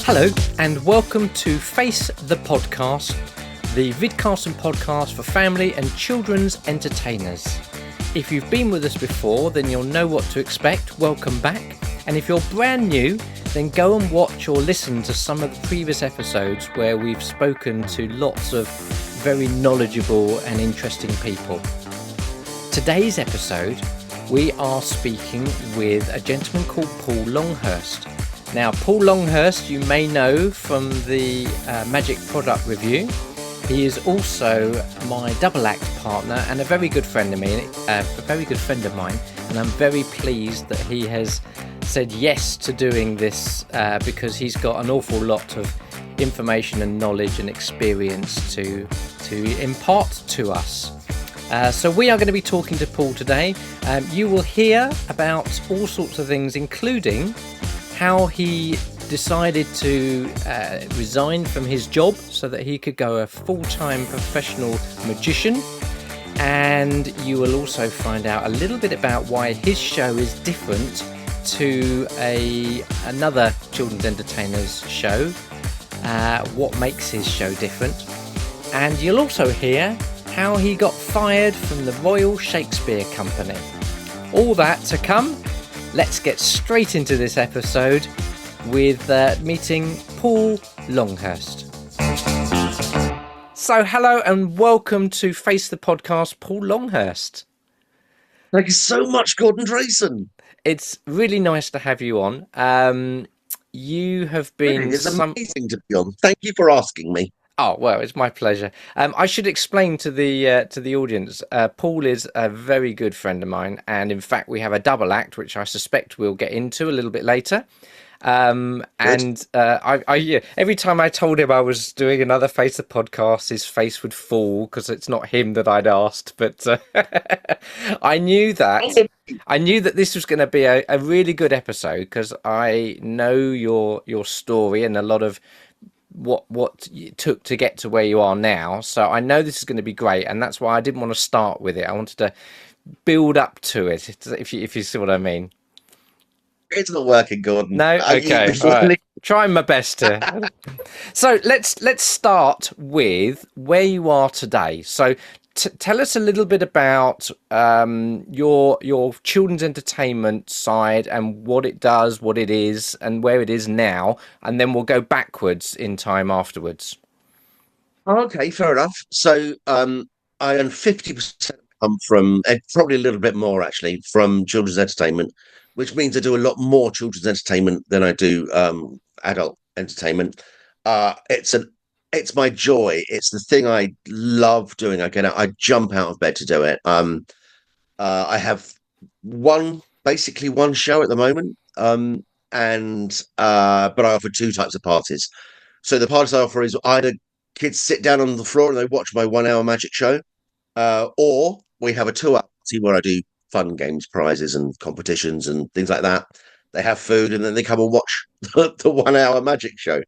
Hello and welcome to Face the Podcast, the vidcast and podcast for family and children's entertainers. If you've been with us before, then you'll know what to expect. Welcome back. And if you're brand new, then go and watch or listen to some of the previous episodes where we've spoken to lots of very knowledgeable and interesting people. Today's episode, we are speaking with a gentleman called Paul Longhurst. Now, Paul Longhurst, you may know from the Magic Product Review. He is also my double act partner and a very good friend of mine, and I'm very pleased that he has said yes to doing this because he's got an awful lot of information and knowledge and experience to impart to us. So we are going to be talking to Paul today. You will hear about all sorts of things, including how he decided to resign from his job so that he could go a full-time professional magician. And you will also find out a little bit about why his show is different to another children's entertainer's show, what makes his show different. And you'll also hear how he got fired from the Royal Shakespeare Company. All that to come. Let's get straight into this episode with meeting Paul Longhurst. So hello and welcome to Face the Podcast, Paul Longhurst. Thank you so much, Gordon Drayson. It's really nice to have you on. You have been... It's amazing to be on. Thank you for asking me. Oh, well, it's my pleasure. I should explain to the audience, Paul is a very good friend of mine, and in fact, we have a double act, which I suspect we'll get into a little bit later. I every time I told him I was doing another Face the Podcast, his face would fall because it's not him that I'd asked. But I knew that this was going to be a really good episode because I know your story and a lot of what it took to get to where you are now. So I know this is going to be great, and that's why I didn't want to start with it. I wanted to build up to it, if you see what I mean. It's not working, Gordon. No, okay. All right. Trying my best here. So let's start with where you are today. So tell us a little bit about your children's entertainment side and what it does, what it is, and where it is now, and then we'll go backwards in time afterwards. Okay, fair enough. So I earn 50% come from, probably a little bit more actually, from children's entertainment, which means I do a lot more children's entertainment than I do adult entertainment. It's my joy. It's the thing I love doing. I jump out of bed to do it. I have basically one show at the moment. But I offer two types of parties. So the parties I offer is either kids sit down on the floor and they watch my 1 hour magic show, or we have a 2 hour party where I do fun games, prizes and competitions and things like that. They have food and then they come and watch the 1 hour magic show.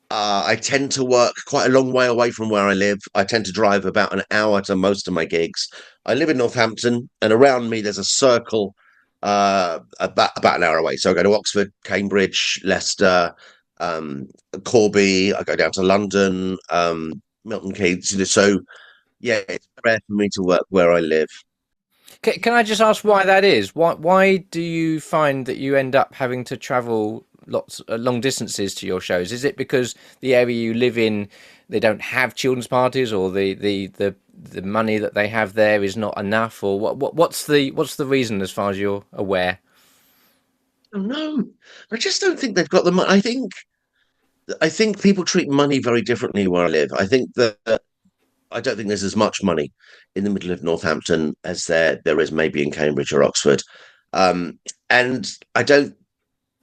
I tend to work quite a long way away from where I live. I tend to drive about an hour to most of my gigs. I live in Northampton, and around me there's a circle about an hour away. So I go to Oxford, Cambridge, Leicester, Corby. I go down to London, Milton Keynes. So yeah, it's rare for me to work where I live. Can I just ask why that is? Why do you find that you end up having to travel long distances to your shows? Is it because the area you live in, they don't have children's parties, or the money that they have there is not enough, or what's the reason as far as you're aware? Oh, no, I just don't think they've got the money. I think people treat money very differently where I live. I think that I don't think there's as much money in the middle of Northampton as there is maybe in Cambridge or Oxford. And I don't.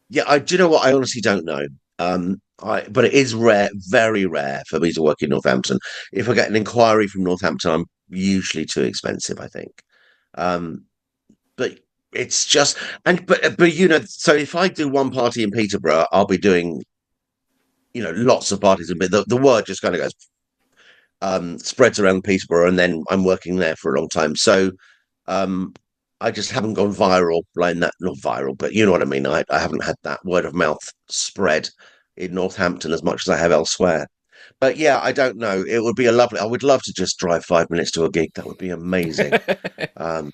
Yeah, do you know what? I honestly don't know. But it is rare, very rare for me to work in Northampton. If I get an inquiry from Northampton, I'm usually too expensive, I think. But it's just, but so if I do one party in Peterborough, I'll be doing, lots of parties, and the word just kind of goes, spreads around Peterborough, and then I'm working there for a long time. So I just haven't gone viral like that. Not viral, but you know what I mean. I haven't had that word of mouth spread in Northampton as much as I have elsewhere. But yeah, I don't know. It would be a lovely. I would love to just drive 5 minutes to a gig. That would be amazing. Um,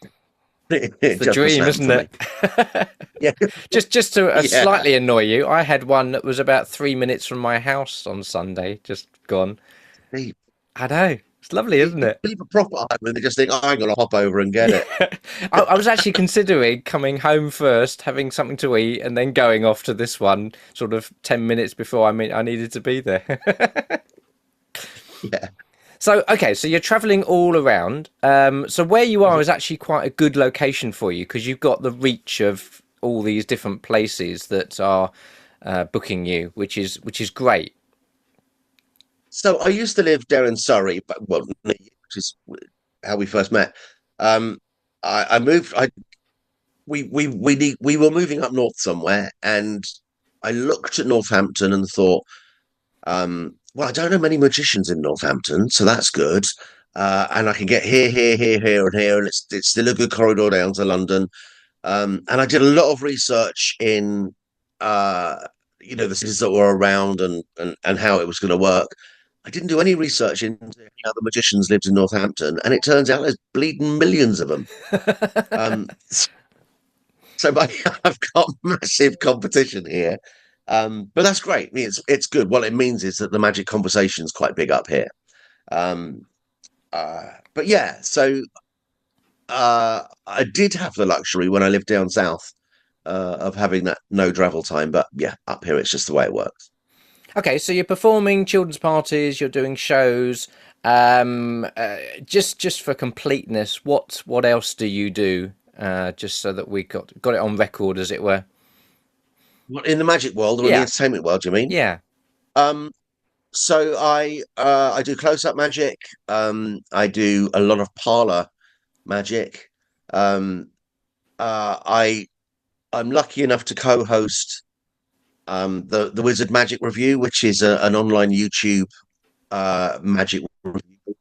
It's the just for dream, Sam isn't for me. it? Yeah, Just to yeah. slightly annoy you, I had one that was about 3 minutes from my house on Sunday, just gone. They, I know. It's lovely, isn't it? People proper hype and they just think, I'm going to hop over and get Yeah. it. I was actually considering coming home first, having something to eat, and then going off to this one sort of 10 minutes before I needed to be there. Yeah. So, okay, so you're traveling all around. So where you are is actually quite a good location for you because you've got the reach of all these different places that are booking you, which is great. So I used to live there in Surrey, but well, which is how we first met. Um, I moved. We were moving up north somewhere, and I looked at Northampton and thought, well, I don't know many magicians in Northampton, so that's good. And I can get here, here, here, here, and here, and it's still a good corridor down to London. And I did a lot of research in, uh, the cities that were around and how it was going to work. I didn't do any research into how the magicians lived in Northampton, and it turns out there's bleeding millions of them. Um, so I've got massive competition here, but that's great. I mean, it's good. What it means is that the magic conversation's quite big up here. Um, but yeah, so I did have the luxury when I lived down south of having that no travel time. But yeah, up here it's just the way it works. Okay, so you're performing children's parties, you're doing shows. Just for completeness, what else do you do? Just so that we got it on record, as it were. What, in the magic world or in the Yeah, entertainment world, you mean? yeah. Um, so I do close up magic. I do a lot of parlor magic. Um, I I'm lucky enough to co-host the Wizard Magic Review, which is an online YouTube magic review.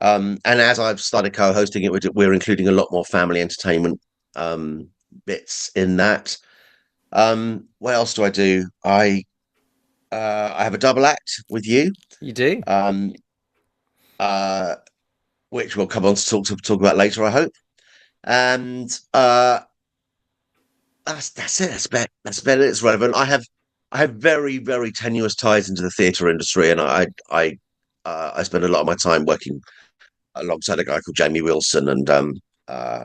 And as I've started co-hosting it, we're including a lot more family entertainment bits in that. What else do I do? I have a double act with you, You do? um, uh, which we'll come on to talk about later, I hope. And that's it. That's about it. It's relevant. I have very very tenuous ties into the theatre industry, and I spend a lot of my time working alongside a guy called Jamie Wilson, uh,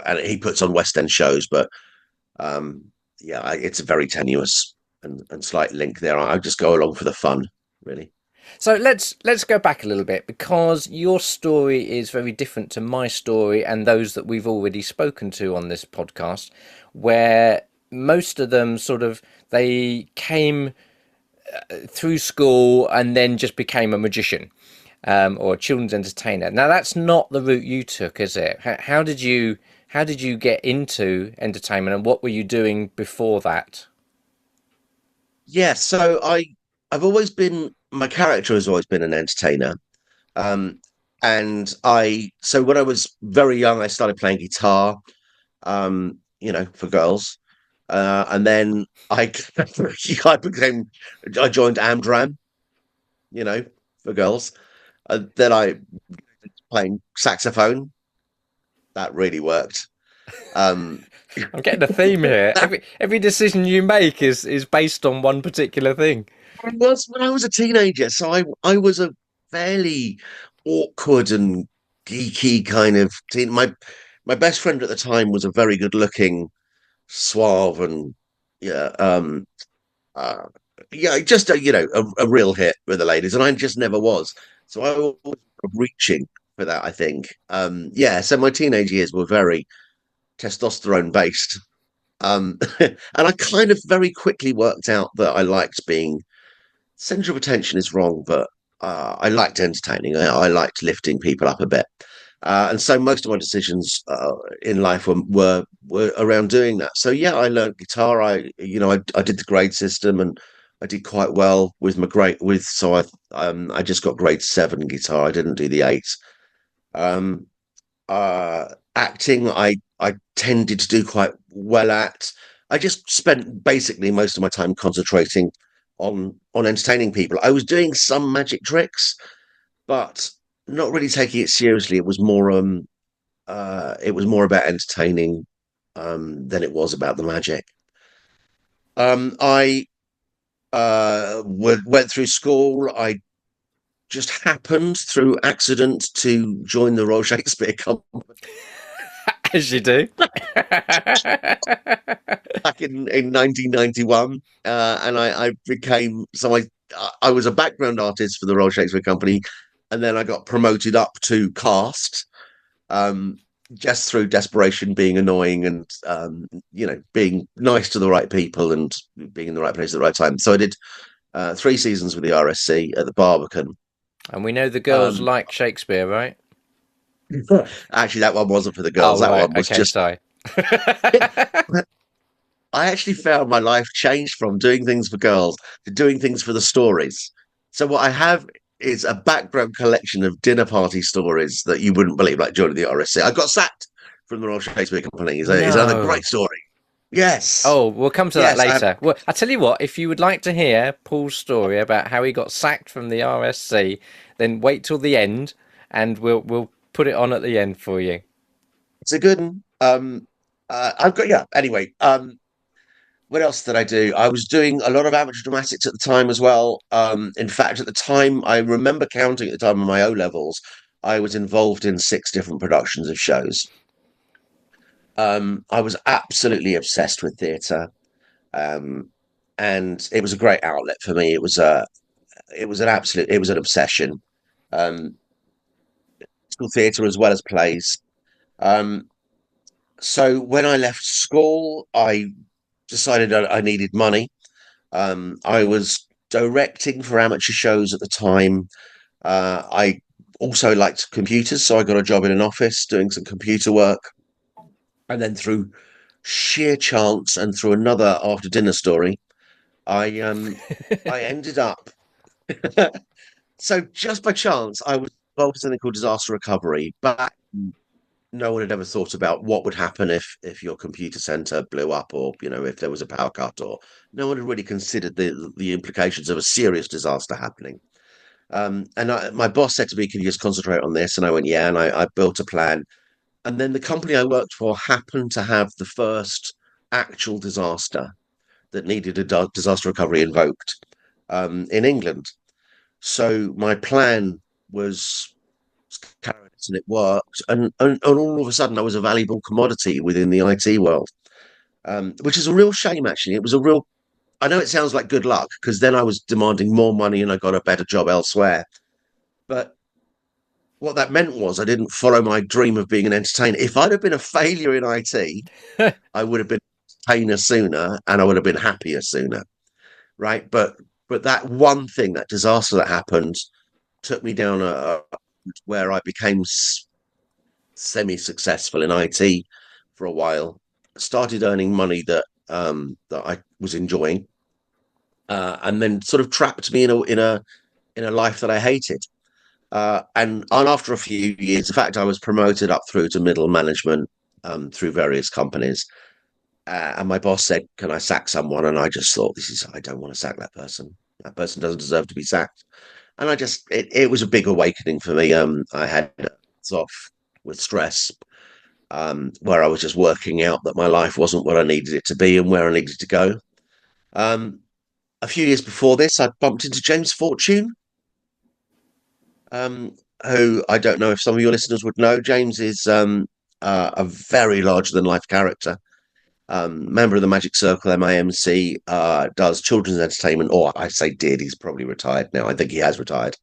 and he puts on West End shows. But um, yeah, it's a very tenuous and slight link there. I just go along for the fun, really. So let's go back a little bit because your story is very different to my story and those that we've already spoken to on this podcast, where most of them sort of they came through school and then just became a magician or a children's entertainer. Now that's not the route you took, is it? How did you get into entertainment and what were you doing before that? Yeah, so I've always been my character has always been an entertainer. Um, and I so when I was very young, I started playing guitar, for girls. And then I joined Amdram, you know, for girls. Then I playing saxophone. That really worked. Um, I'm getting a theme here. that Every decision you make is based on one particular thing. was when I was a teenager. So I was a fairly awkward and geeky kind of teen. My best friend at the time was a very good looking, suave and yeah, uh, yeah, just a real hit with the ladies, and I just never was. So I was reaching for that. I think, yeah. So my teenage years were very testosterone based, and I kind of very quickly worked out that I liked being center of attention is wrong, but I liked entertaining. I liked lifting people up a bit. And so most of my decisions in life were around doing that. So yeah, I learned guitar. I did the grade system, and I did quite well with my grade. I just got grade 7 guitar. I didn't do the 8. Um, acting, I tended to do quite well at. I just spent basically most of my time concentrating on entertaining people. I was doing some magic tricks, but not really taking it seriously. It was more about entertaining than it was about the magic. I went through school. I just happened through accident to join the Royal Shakespeare Company As you do. back in 1991, and I became I was a background artist for the Royal Shakespeare Company, and then I got promoted up to cast, um, just through desperation, being annoying, and being nice to the right people and being in the right place at the right time. So I did 3 seasons with the RSC at the Barbican. And we know the girls Um, like Shakespeare, right? Actually, that one wasn't for the girls. Oh, That right. one was Okay, just. sorry. I actually found my life changed from doing things for girls to doing things for the stories. So what I have is a background collection of dinner party stories that you wouldn't believe, like joining the RSC. I got sacked from the Royal Shakespeare Company. Is another great No. story. Yes, Oh, we'll come to that yes. later. Well, I tell you what, if you would like to hear Paul's story about how he got sacked from the RSC, then wait till the end, and we'll put it on at the end for you. It's a good one. I've got yeah. Anyway, what else did I do? I was doing a lot of amateur dramatics at the time as well. In fact, at the time, I remember counting at the time of my O levels, I was involved in 6 different productions of shows. I was absolutely obsessed with theatre, um, and it was a great outlet for me. It was an obsession. Um, School theatre as well as plays. Um, so when I left school, I decided I needed money. I was directing for amateur shows at the time. I also liked computers, so I got a job in an office doing some computer work. And then through sheer chance and through another after dinner story, I ended up so just by chance I was involved in something called disaster recovery, but no one had ever thought about what would happen if your computer center blew up, or if there was a power cut, or no one had really considered the implications of a serious disaster happening. My boss said to me, "Can you just concentrate on this?" And I went, "Yeah." And I built a plan. And then the company I worked for happened to have the first actual disaster that needed a disaster recovery invoked in England. So my plan was carried out and it worked. And all of a sudden, I was a valuable commodity within the IT world, which is a real shame, actually. It was a real, I know it sounds like good luck because then I was demanding more money and I got a better job elsewhere. But what that meant was I didn't follow my dream of being an entertainer. If I'd have been a failure in IT, I would have been an entertainer sooner and I would have been happier sooner. Right. But that one thing, that disaster that happened, took me down where I became semi-successful in IT for a while, started earning money that I was enjoying, and then sort of trapped me in a life that I hated. And after a few years, in fact, I was promoted up through to middle management through various companies. And my boss said, "Can I sack someone?" And I just thought, I don't want to sack that person. That person doesn't deserve to be sacked. And it was a big awakening for me. I had off with stress, where I was just working out that my life wasn't what I needed it to be and where I needed to go. Um, a few years before this, I bumped into James Fortune, um, who I don't know if some of your listeners would know. James is a very larger than life character, member of the Magic Circle, MIMC, does children's entertainment, or I say did, he's probably retired now. I think he has retired.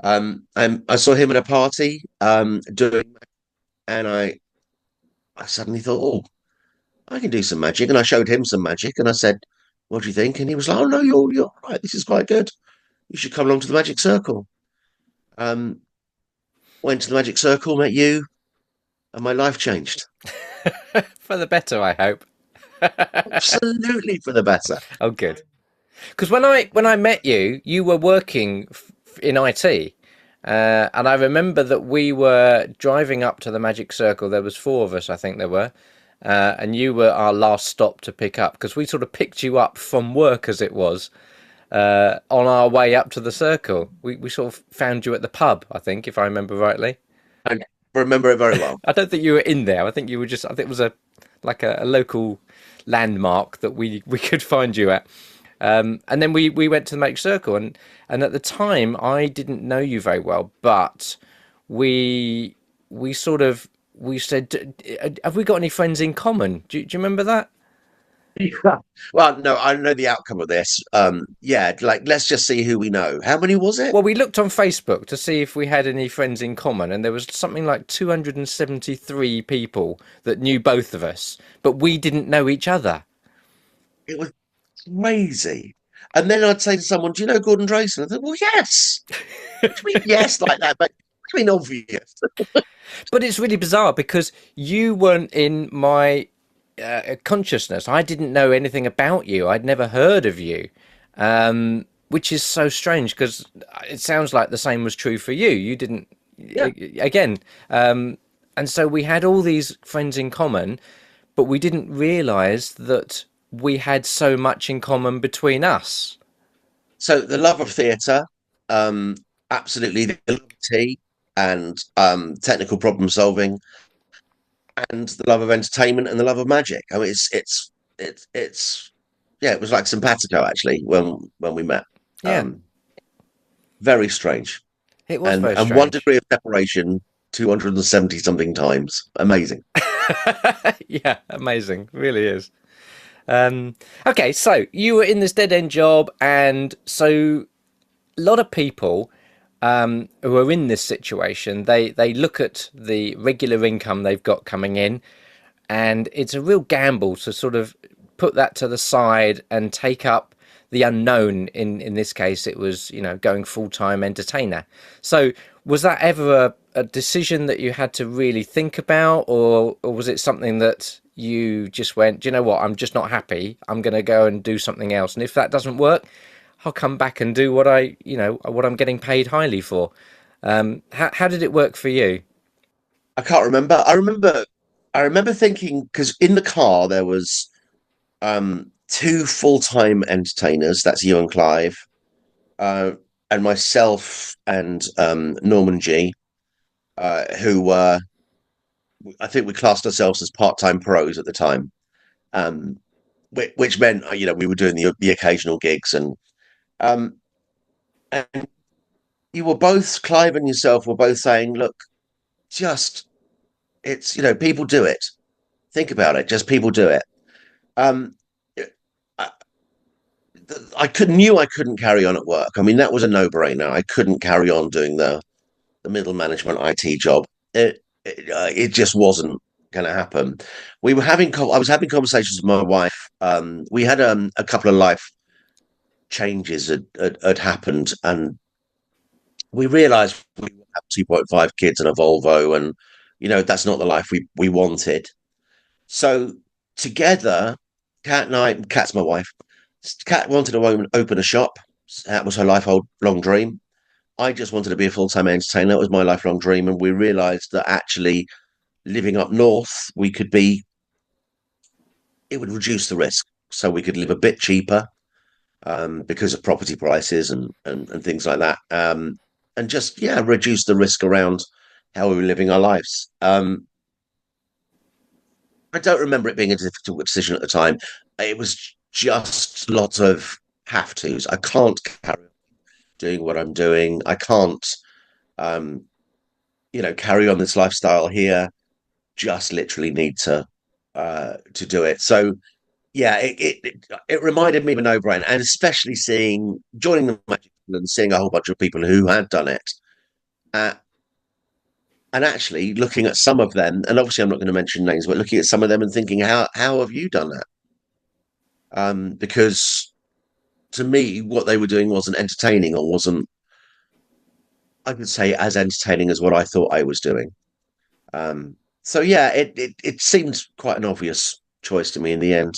And I saw him at a party doing, and I suddenly thought, oh, I can do some magic. And I showed him some magic and I said, "What do you think?" And he was like, "Oh, no, you're right. This is quite good. You should come along to the Magic Circle." Um, Went to the Magic Circle, met you, and my life changed. For the better, I hope. Absolutely for the better. Oh, good. Because when I met you, you were working in IT, And I remember that we were driving up to the Magic Circle. There was four of us, I think there were. And you were our last stop to pick up because we sort of picked you up from work as it was on our way up to the circle. We sort of found you at the pub, I think, if I remember rightly. I remember it very well. I don't think you were in there. I think you were I think it was a local landmark that we could find you at. And then we went to the Magic Circle, and at the time I didn't know you very well, but we sort of we said, have we got any friends in common? Do you remember that? Yeah. Well, no, I know the outcome of this. Yeah, like let's just see who we know. How many was it? Well, we looked on Facebook to see if we had any friends in common, and there was something like 273 people that knew both of us, but we didn't know each other. It was crazy. And then I'd say to someone, "Do you know Gordon Drayson?" I thought, "Well, yes." What do you mean, yes, like that? But what do you mean, obvious? But it's really bizarre because you weren't in my consciousness. I didn't know anything about you. I'd never heard of you, which is so strange because it sounds like the same was true for you. You didn't, Yeah. again. And so we had all these friends in common, but we didn't realize that we had so much in common between us. So the love of theatre, um, absolutely the love of tea and technical problem solving, and the love of entertainment and the love of magic. I mean, it's yeah, it was like simpatico actually when we met. Yeah, Um, Very strange, it was very and one strange. degree of separation, 270 something times. Amazing. Yeah, amazing. Really is. Okay, so you were in this dead end job, and so a lot of people who are in this situation, they look at the regular income they've got coming in, and it's a real gamble to sort of put that to the side and take up the unknown. In this case, it was going full time entertainer. So was that ever a decision that you had to really think about, or was it something that you just went, do you know what, I'm just not happy, I'm going to go and do something else, and if that doesn't work, I'll come back and do what I'm getting paid highly for. How did it work for you? I can't remember. I remember thinking because in the car there was two full-time entertainers. That's you and Clive, uh, and myself and Norman G, who were I think we classed ourselves as part-time pros at the time, um, which meant we were doing the occasional gigs um, and you were both Clive and yourself were both saying, look, just it's people do it. Think about it, just people do it. Um, I, I knew I couldn't carry on at work. I mean, that was a no-brainer. I couldn't carry on doing the middle management IT job. It just wasn't going to happen. I was having conversations with my wife. We had a couple of life changes had happened, and we realised we have 2.5 kids and a Volvo, and that's not the life we wanted. So together, Kat's my wife. Kat wanted to open a shop. That was her lifelong dream. I just wanted to be a full-time entertainer. That was my lifelong dream. And we realized that actually living up north, it would reduce the risk. So we could live a bit cheaper because of property prices and things like that. And just, yeah, reduce the risk around how we were living our lives. I don't remember it being a difficult decision at the time. It was just lots of have tos. I can't carry on doing what I'm doing. I can't, um, carry on this lifestyle here. Just literally need to do it. So yeah, it reminded me of a no-brainer, and especially joining the Magic and seeing a whole bunch of people who had done it, uh, and actually looking at some of them, and obviously I'm not going to mention names, but looking at some of them and thinking, how have you done that? Because to me, what they were doing wasn't entertaining, or wasn't, I could say, as entertaining as what I thought I was doing. So yeah, it seemed quite an obvious choice to me in the end.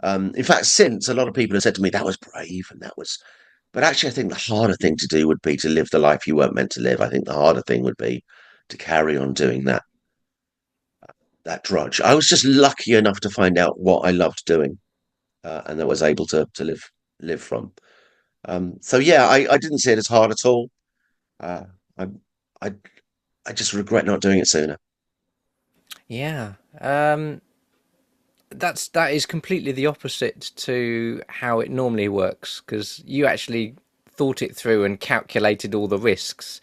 In fact, since a lot of people have said to me that was brave and that was, But actually, I think the harder thing to do would be to live the life you weren't meant to live. I think the harder thing would be to carry on doing that drudge. I was just lucky enough to find out what I loved doing, and that was able to live from. So yeah, I didn't see it as hard at all. Uh, I I I just regret not doing it sooner. Yeah. That is completely the opposite to how it normally works, because you actually thought it through and calculated all the risks,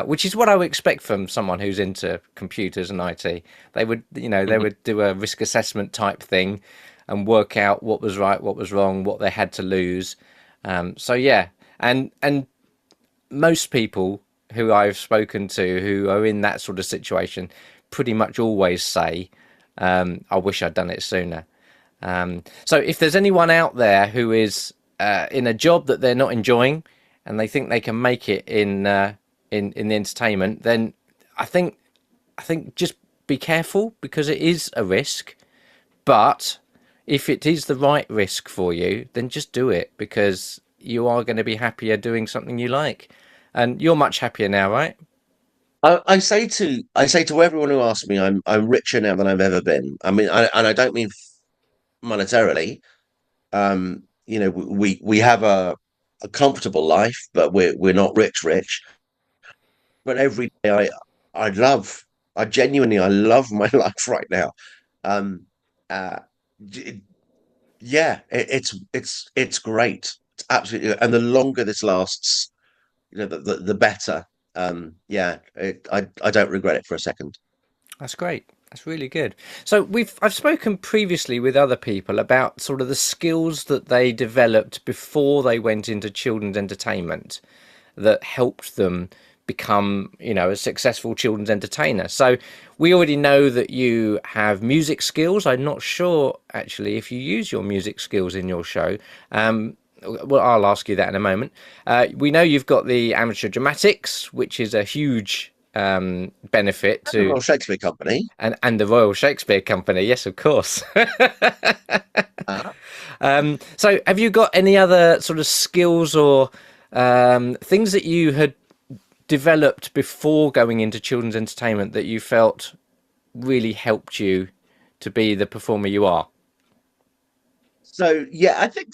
which is what I would expect from someone who's into computers and IT. They would, they Mhm. would do a risk assessment type thing and work out what was right, what was wrong, what they had to lose. So yeah, and most people who I've spoken to who are in that sort of situation pretty much always say, "I wish I'd done it sooner." So if there's anyone out there who is in a job that they're not enjoying and they think they can make it in the entertainment, then I think I think just be careful, because it is a risk. But if it is the right risk for you, then just do it, because you are going to be happier doing something you like, and you're much happier now, right? I say to everyone who asks me, I'm richer now than I've ever been. I mean, and I don't mean monetarily. We have a comfortable life, but we're not rich. But every day I love, I love my life right now. Um, uh, d- yeah, it's great. It's absolutely, and the longer this lasts, the better. Yeah, I don't regret it for a second. That's great. That's really good. So I've spoken previously with other people about sort of the skills that they developed before they went into children's entertainment that helped them become, a successful children's entertainer. So we already know that you have music skills. I'm not sure actually if you use your music skills in your show. Well, I'll ask you that in a moment. We know you've got the amateur dramatics, which is a huge benefit And the to, Royal Shakespeare Company. and the Royal Shakespeare Company. Yes, of course. Uh, So have you got any other sort of skills or things that you had developed before going into children's entertainment that you felt really helped you to be the performer you are? so yeah, I think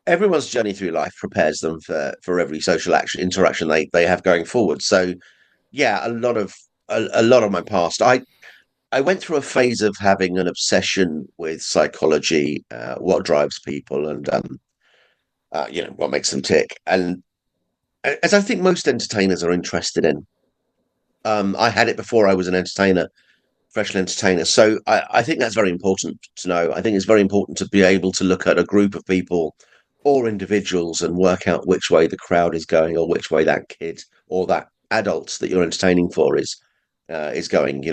everyone's journey through life prepares them for every social action interaction they have going forward. So yeah, a lot of my past. I went through a phase of having an obsession with psychology, what drives people, and what makes them tick. And as I think most entertainers are interested in, I had it before I was an entertainer, professional entertainer. So I think that's very important to know. I think it's very important to be able to look at a group of people or individuals and work out which way the crowd is going, or which way that kid or that adult that you're entertaining for is going.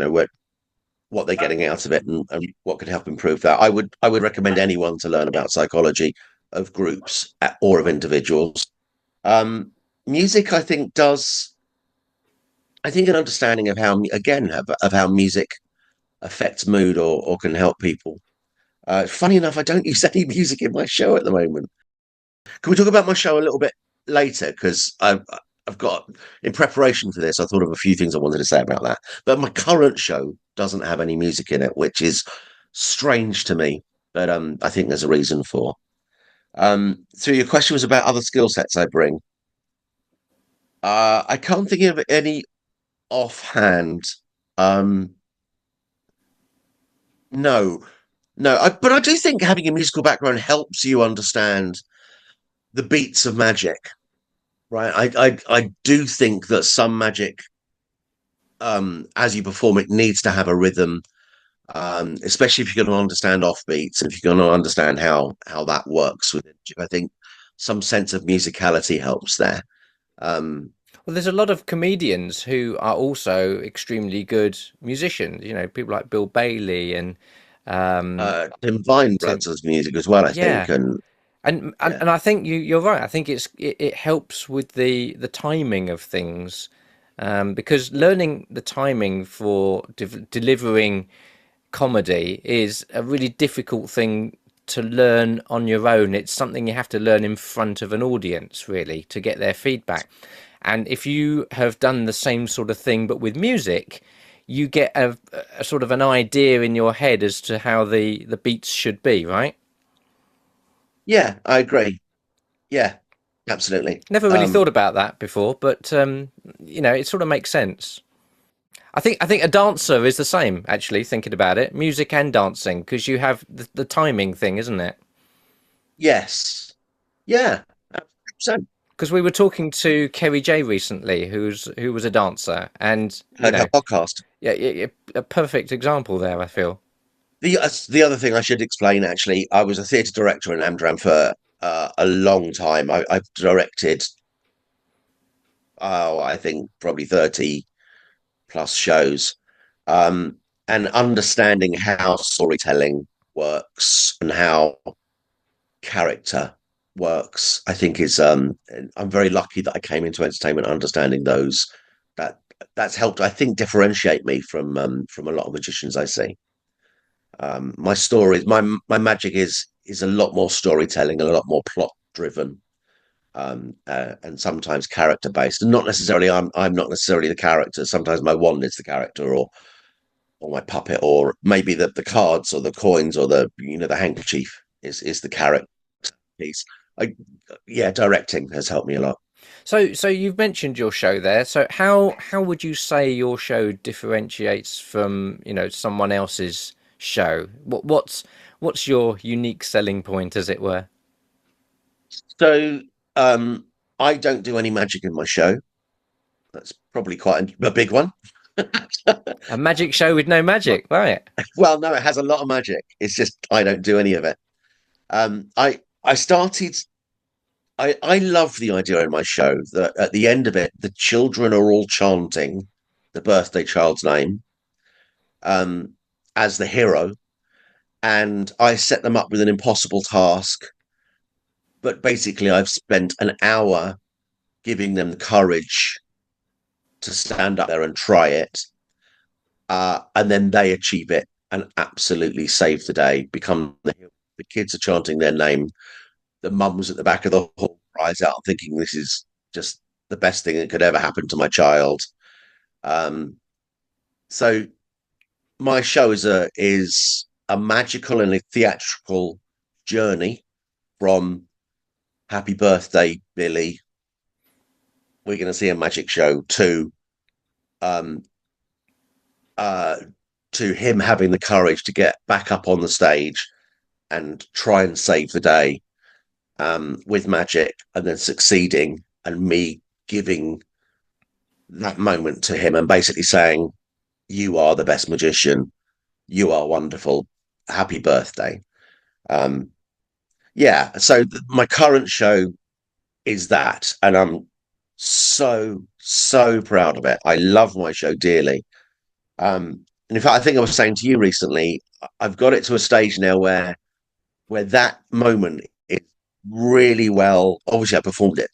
What they're getting out of it, and what could help improve that. I would recommend anyone to learn about psychology of groups or of individuals. Um, Music, I think, does. I think an understanding of how, again, of how music affects mood or can help people. Funny enough, I don't use any music in my show at the moment. Can we talk about my show a little bit later? Because I've got, in preparation for this, I thought of a few things I wanted to say about that. But my current show doesn't have any music in it, which is strange to me. But I think there's a reason for. So your question was about other skill sets I bring. I can't think of any offhand. Um, no, no. But I do think having a musical background helps you understand the beats of magic, right? I do think that some magic, as you perform it, needs to have a rhythm, especially if you're going to understand offbeats and if you're going to understand how that works with it. I think some sense of musicality helps there. Um, Well, there's a lot of comedians who are also extremely good musicians. People like Bill Bailey and Tim Vine Tim. does music as well, I think, Yeah, and yeah. and I think you're right. I think it helps with the timing of things, because learning the timing for delivering comedy is a really difficult thing to learn on your own. It's something you have to learn in front of an audience, really, to get their feedback. And if you have done the same sort of thing but with music, you get a sort of an idea in your head as to how the beats should be, right? Yeah, I agree. Yeah, absolutely. Never really thought about that before, but it sort of makes sense. I think a dancer is the same, actually, thinking about it, music and dancing, because you have the timing thing, isn't it? Yes. Yeah. 100%. Because we were talking to Kerry J recently, who was a dancer, and Heard her podcast. yeah, a perfect example there, I feel. The other thing I should explain, actually, I was a theatre director in Amdram for a long time. I've directed, I think probably 30 plus shows. Um, and understanding how storytelling works and how character works, I think is I'm very lucky that I came into entertainment understanding those. That that's helped, I think, differentiate me from a lot of magicians I see. My stories, my magic is a lot more storytelling and a lot more plot driven, and sometimes character based. And not necessarily I'm not necessarily the character. Sometimes my wand is the character, or my puppet, or maybe the cards or the coins or the handkerchief is the character piece. I Yeah, directing has helped me a lot. So you've mentioned your show there. So how would you say your show differentiates from someone else's show? What's your unique selling point, as it were? So um, I don't do any magic in my show. That's probably quite a big one. A magic show with no magic, right? Well, no, it has a lot of magic. It's just I don't do any of it. I started. I love the idea in my show that at the end of it, the children are all chanting the birthday child's name um, as the hero, and I set them up with an impossible task. But basically, I've spent an hour giving them the courage to stand up there and try it, and then they achieve it and absolutely save the day. Become the kids are chanting their name. The mums at the back of the hall cries out, thinking this is just the best thing that could ever happen to my child. Um, so my show is a magical and a theatrical journey from Happy Birthday, Billy. We're going to see a magic show um, uh, to him having the courage to get back up on the stage and try and save the day with magic, and then succeeding, and me giving that moment to him and basically saying, "You are the best magician. You are wonderful. Happy birthday." Um, yeah. So my current show is that, and I'm so proud of it. I love my show dearly. And in fact, I think I was saying to you recently, I've got it to a stage now where that moment is really well. Obviously, I performed it,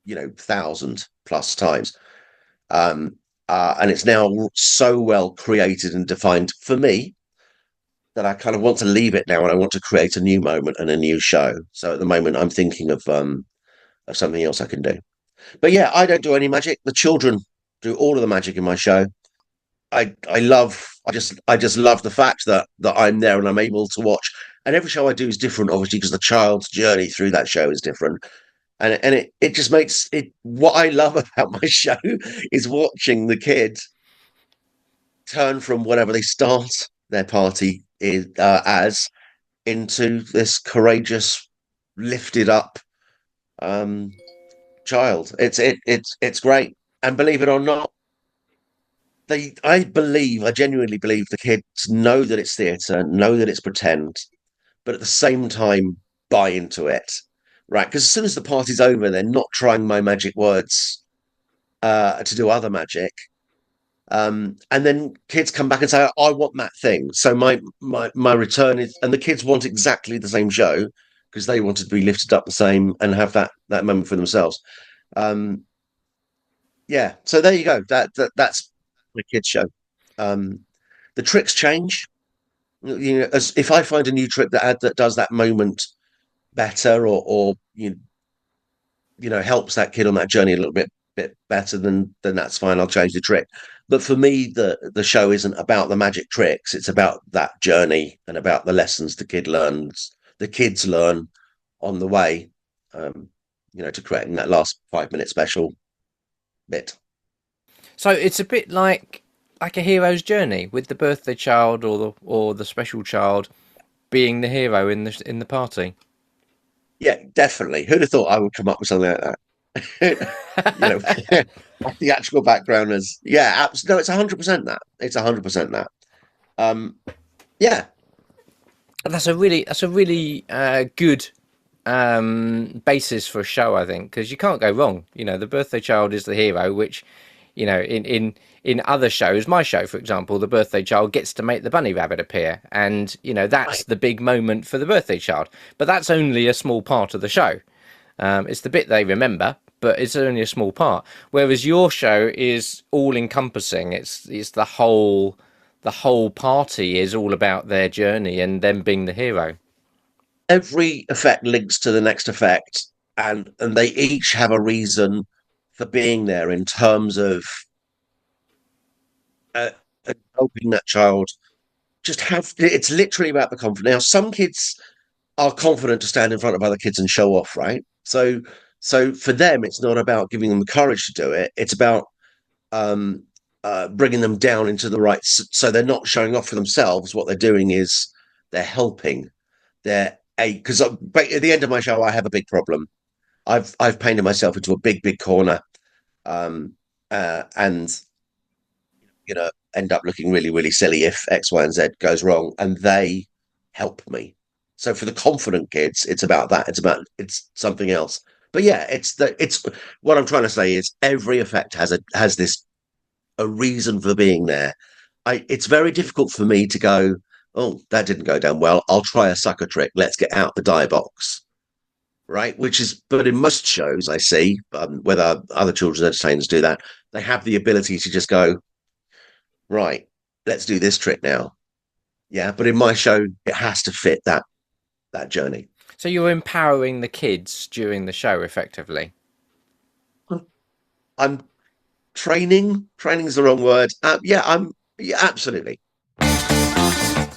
1,000 plus times, and it's now so well created and defined for me that I kind of want to leave it now, and I want to create a new moment and a new show. So at the moment, I'm thinking of something else I can do. But yeah, I don't do any magic. The children do all of the magic in my show. I just love the fact that I'm there and I'm able to watch. And every show I do is different, obviously, because the child's journey through that show is different. And it just makes it, what I love about my show is watching the kids turn from whatever they start their party as into this courageous, lifted up um, child. It's great. And believe it or not, I genuinely believe the kids know that it's theatre, know that it's pretend, but at the same time buy into it, right? Because as soon as the party's over, they're not trying my magic words to do other magic. And then kids come back and say, "I want that thing." So my return is, and the kids want exactly the same show because they wanted to be lifted up the same and have that moment for themselves. Um, yeah, so there you go. That's the kids show. Um, the tricks change, as if I find a new trick that does that moment better, or helps that kid on that journey a little bit better, then that's fine. I'll change the trick. But for me, the show isn't about the magic tricks. It's about that journey and about the lessons the kids learn on the way. To creating that last 5 minute special bit. So it's a bit like a hero's journey, with the birthday child or the special child being the hero in the party. Yeah, definitely. Who'd have thought I would come up with something like that? My theatrical background is, yeah, no, it's 100% that. It's 100% that. Um, yeah, That's a really good basis for a show, I think, because you can't go wrong. The birthday child is the hero, which, in other shows, my show, for example, the birthday child gets to make the bunny rabbit appear, and that's right. the big moment for the birthday child. But that's only a small part of the show. It's the bit they remember, but it's only a small part. Whereas your show is all encompassing. It's the whole party is all about their journey and them being the hero. Every effect links to the next effect, and they each have a reason for being there in terms of uh, helping that child just have. It's literally about the confidence. Now, some kids are confident to stand in front of other kids and show off, right? So for them, it's not about giving them the courage to do it. It's about um, bringing them down into the right. So they're not showing off for themselves. What they're doing is they're helping. They're a because at the end of my show, I have a big problem. I've painted myself into a big corner, um, and end up looking really silly if X, Y, and Z goes wrong, and they help me. So for the confident kids, it's about that. It's something else. But yeah, it's what I'm trying to say is every effect has this a reason for being there. It's very difficult for me to go, oh, that didn't go down well. I'll try a sucker trick. Let's get out the die box. Right. But in most shows I see, whether other children's entertainers do that, they have the ability to just go, right, let's do this trick now. Yeah. But in my show, it has to fit that journey. So you're empowering the kids during the show, effectively. I'm training. Training is the wrong word. Yeah, absolutely.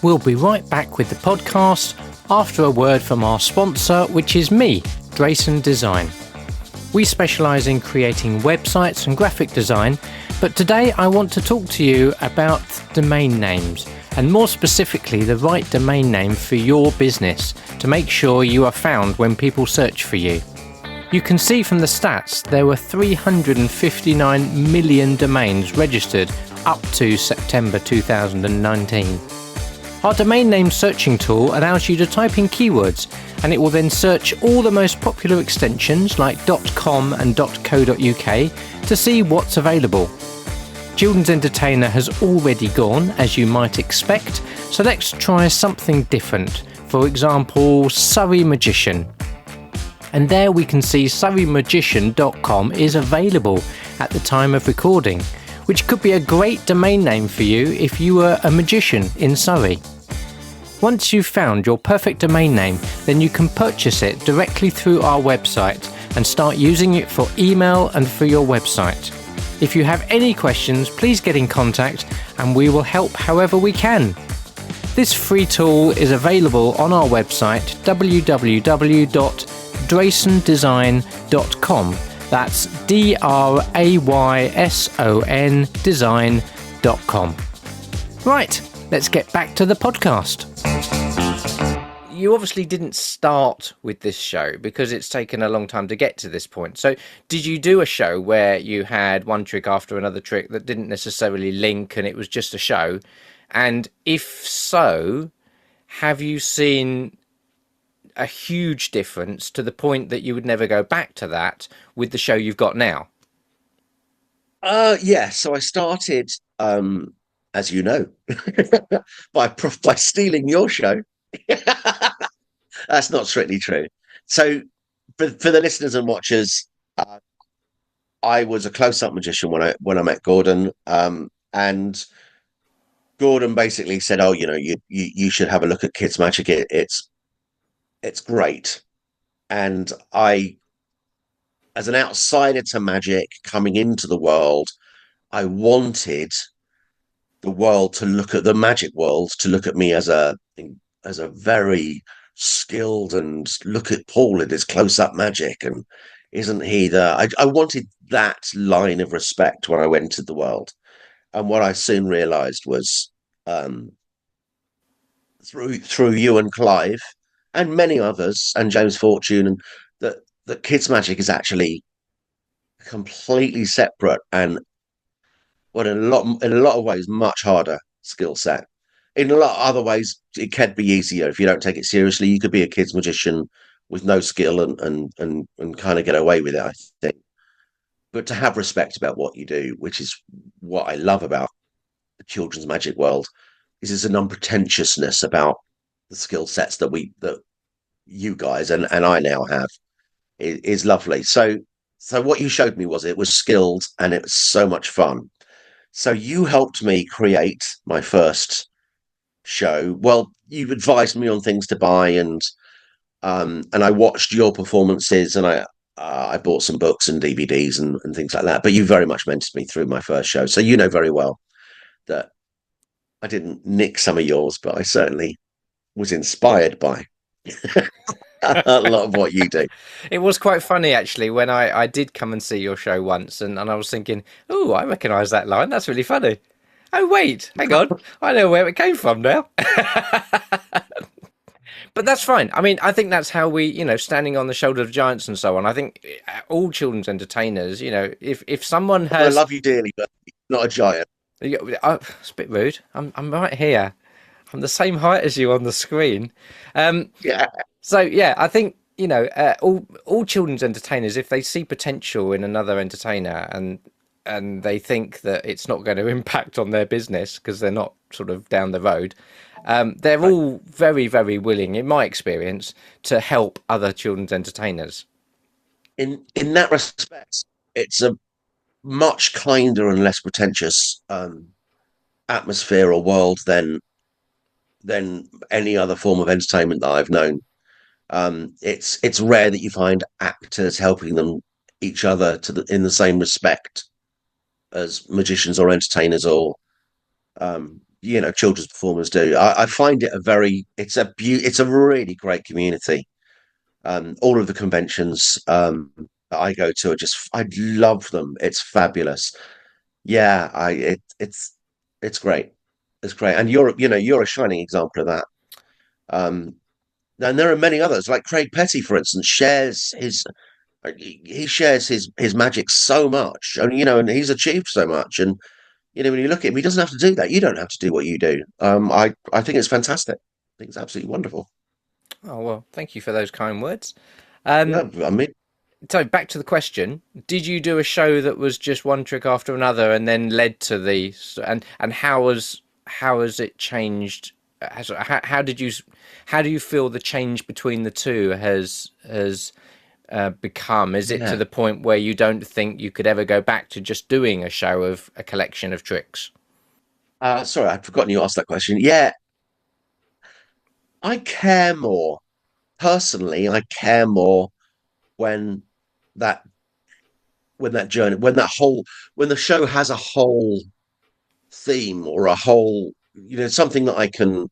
We'll be right back with the podcast after a word from our sponsor, which is me, Drayson Design. We specialise in creating websites and graphic design, but today I want to talk to you about domain names, and more specifically the right domain name for your business to make sure you are found when people search for you. You can see from the stats there were 359 million domains registered up to September 2019. Our domain name searching tool allows you to type in keywords, and it will then search all the most popular extensions like .com and .co.uk to see what's available. Children's Entertainer has already gone, as you might expect, so let's try something different. For example, Surrey Magician. And there we can see surreymagician.com is available at the time of recording, which could be a great domain name for you if you were a magician in Surrey. Once you've found your perfect domain name, then you can purchase it directly through our website and start using it for email and for your website. If you have any questions, please get in contact and we will help however we can. This free tool is available on our website www.draysondesign.com. That's DRAYSON design.com. Right, let's get back to the podcast. You obviously didn't start with this show because it's taken a long time to get to this point. So did you do a show where you had one trick after another trick that didn't necessarily link and it was just a show? And if so, have you seen a huge difference to the point that you would never go back to that with the show you've got now? Yeah. So I started, as you know, by stealing your show. That's not strictly true. So for the listeners and watchers, I was a close-up magician when I met Gordon, and Gordon basically said, "Oh, you should have a look at Kids Magic. It's great." And I, as an outsider to magic coming into the world, I wanted the world to look at the magic world to look at me as a very skilled, and look at Paul in his close up magic, and isn't he the I wanted that line of respect when I went to the world. And what I soon realized was, um, through you and Clive and many others and James Fortune, and that kids magic is actually completely separate, and well, in a lot of ways much harder skill set. In a lot of other ways it can be easier if you don't take it seriously. You could be a kids magician with no skill, and kind of get away with it, I think. But to have respect about what you do, which is what I love about the children's magic world, is there's an unpretentiousness about the skill sets that you guys and I now have, is lovely. So what you showed me was, it was skilled and it was so much fun. So you helped me create my first show. Well, you advised me on things to buy, and I watched your performances, and I bought some books and DVDs and things like that. But you very much mentored me through my first show, so you know very well that I didn't nick some of yours, but I certainly was inspired by a lot of what you do. It was quite funny actually when I did come and see your show once, and I was thinking, oh, I recognise that line. That's really funny. Oh wait, hang on, I know where it came from now. But that's fine. I mean, I think that's how we, standing on the shoulder of giants and so on. I think all children's entertainers, if someone I has, love you dearly, but not a giant. it's a bit rude. I'm right here. I'm the same height as you on the screen. Yeah, So yeah, I think all children's entertainers, if they see potential in another entertainer, and they think that it's not going to impact on their business because they're not sort of down the road, they're right. all very, very willing, in my experience, to help other children's entertainers. In that respect, it's a much kinder and less pretentious atmosphere or world than any other form of entertainment that I've known. It's rare that you find actors helping them each other in the same respect as magicians or entertainers, or children's performers do. I find it it's a really great community. All of the conventions that I go to I love them. It's fabulous. Yeah, it's great. It's great, and you're a shining example of that. Um, and there are many others, like Craig Petty, for instance, he shares his magic so much, and he's achieved so much. And when you look at him, he doesn't have to do that. You don't have to do what you do. I think it's fantastic. I think it's absolutely wonderful. Oh well, thank you for those kind words. Yeah, I mean, So back to the question: did you do a show that was just one trick after another, and then led to the and how has it changed? How did you how do you feel the change between the two has become? Is it to yeah. the point where you don't think you could ever go back to just doing a show of a collection of tricks? Sorry, I'd forgotten you asked that question. Yeah, I care more personally. I care more when that when that journey, when the show has a whole theme, or a whole, something that I can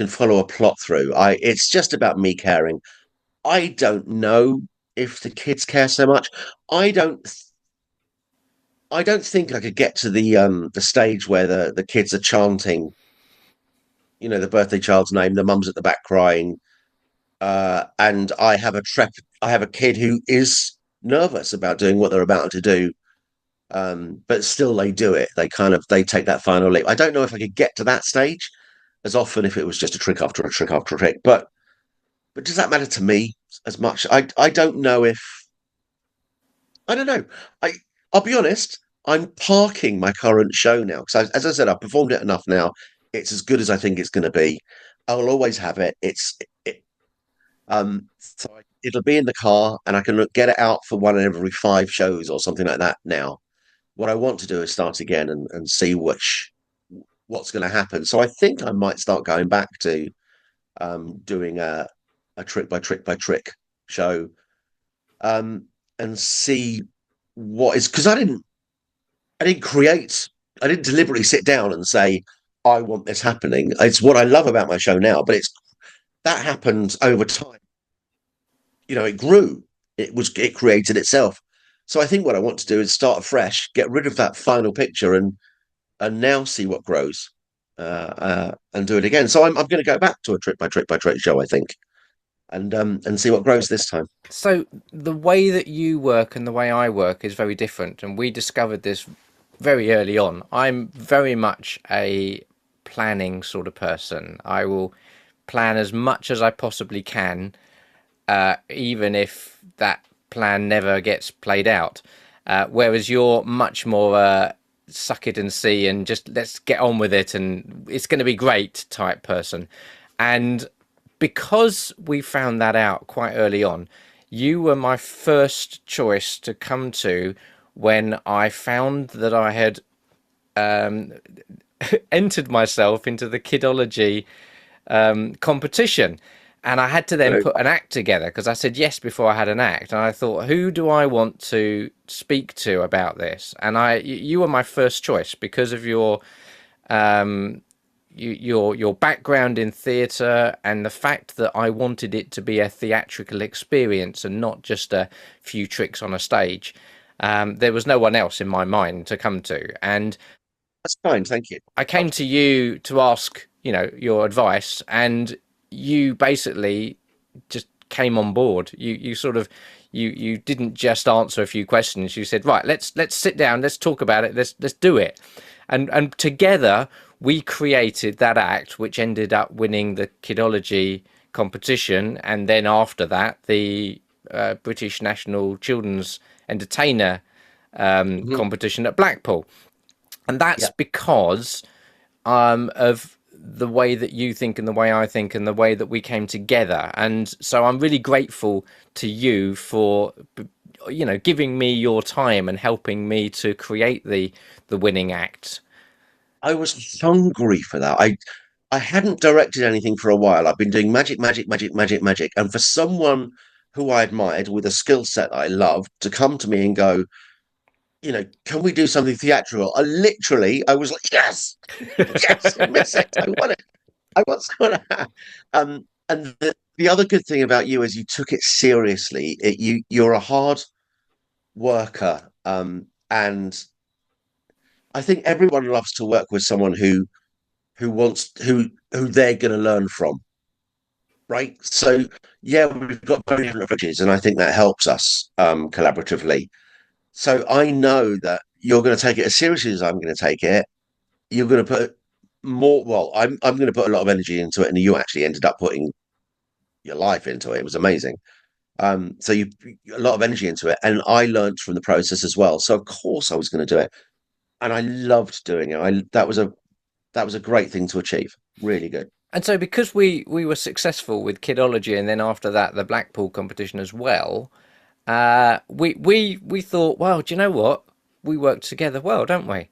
follow a plot through. It's just about me caring. I don't know if the kids care so much. I don't I don't think I could get to the stage where the kids are chanting, the birthday child's name, the mum's at the back crying, and I have a kid who is nervous about doing what they're about to do, but still they do it. They take that final leap. I don't know if I could get to that stage as often if it was just a trick after a trick after a trick. But does that matter to me as much? I don't know if I don't know. I I'll be honest. I'm parking my current show now because, as I said, I've performed it enough now. It's as good as I think it's going to be. I will always have it. It'll be in the car, and I can get it out for one in every 5 shows or something like that. Now, what I want to do is start again and see what's going to happen. So I think I might start going back to doing a trick by trick by trick show, um, and see what is, because I didn't create, I didn't deliberately sit down and say, I want this happening. It's what I love about my show now, but it's that happened over time. It grew. It created itself. So I think what I want to do is start afresh, get rid of that final picture, and now see what grows, and do it again. So I'm going to go back to a trick by trick by trick show, I think, and see what grows this time. So the way that you work and the way I work is very different, and we discovered this very early on. I'm very much a planning sort of person. I will plan as much as I possibly can, even if that plan never gets played out. Whereas you're much more suck it and see and just let's get on with it and it's going to be great type person. And because we found that out quite early on, you were my first choice to come to when I found that I had entered myself into the Kidology competition. And I had to then So put an act together because I said yes before I had an act. And I thought, who do I want to speak to about this? And you were my first choice because of um, your background in theatre and the fact that I wanted it to be a theatrical experience and not just a few tricks on a stage. There was no one else in my mind to come to. And that's fine. Thank you. I came to you to ask, your advice, and you basically just came on board. You sort of you didn't just answer a few questions. You said, right, let's sit down, let's talk about it, let's do it. And together we created that act, which ended up winning the Kidology competition, and then after that the British National Children's Entertainer Mhm. competition at Blackpool. And that's Yeah, because of the way that you think and the way I think and the way that we came together. And so I'm really grateful to you for giving me your time and helping me to create the winning act. I was hungry for that. I hadn't directed anything for a while. I've been doing magic, magic, magic, magic, magic, and for someone who I admired with a skill set I loved to come to me and go, can we do something theatrical? I was like, yes, yes, miss it. I want it. I want someone. And the other good thing about you is you took it seriously. You're a hard worker, and I think everyone loves to work with someone who they're going to learn from, right? So yeah, we've got very different approaches, and I think that helps us collaboratively. So I know that you're going to take it as seriously as I'm going to take it. You're going to put more. Well, I'm going to put a lot of energy into it, and you actually ended up putting your life into it. It was amazing. So you a lot of energy into it, and I learned from the process as well. So of course I was going to do it, and I loved doing it. I that was a great thing to achieve. Really good. And so because we were successful with Kidology and then after that the Blackpool competition as well, we thought, well, do you know what? We work together well, don't we?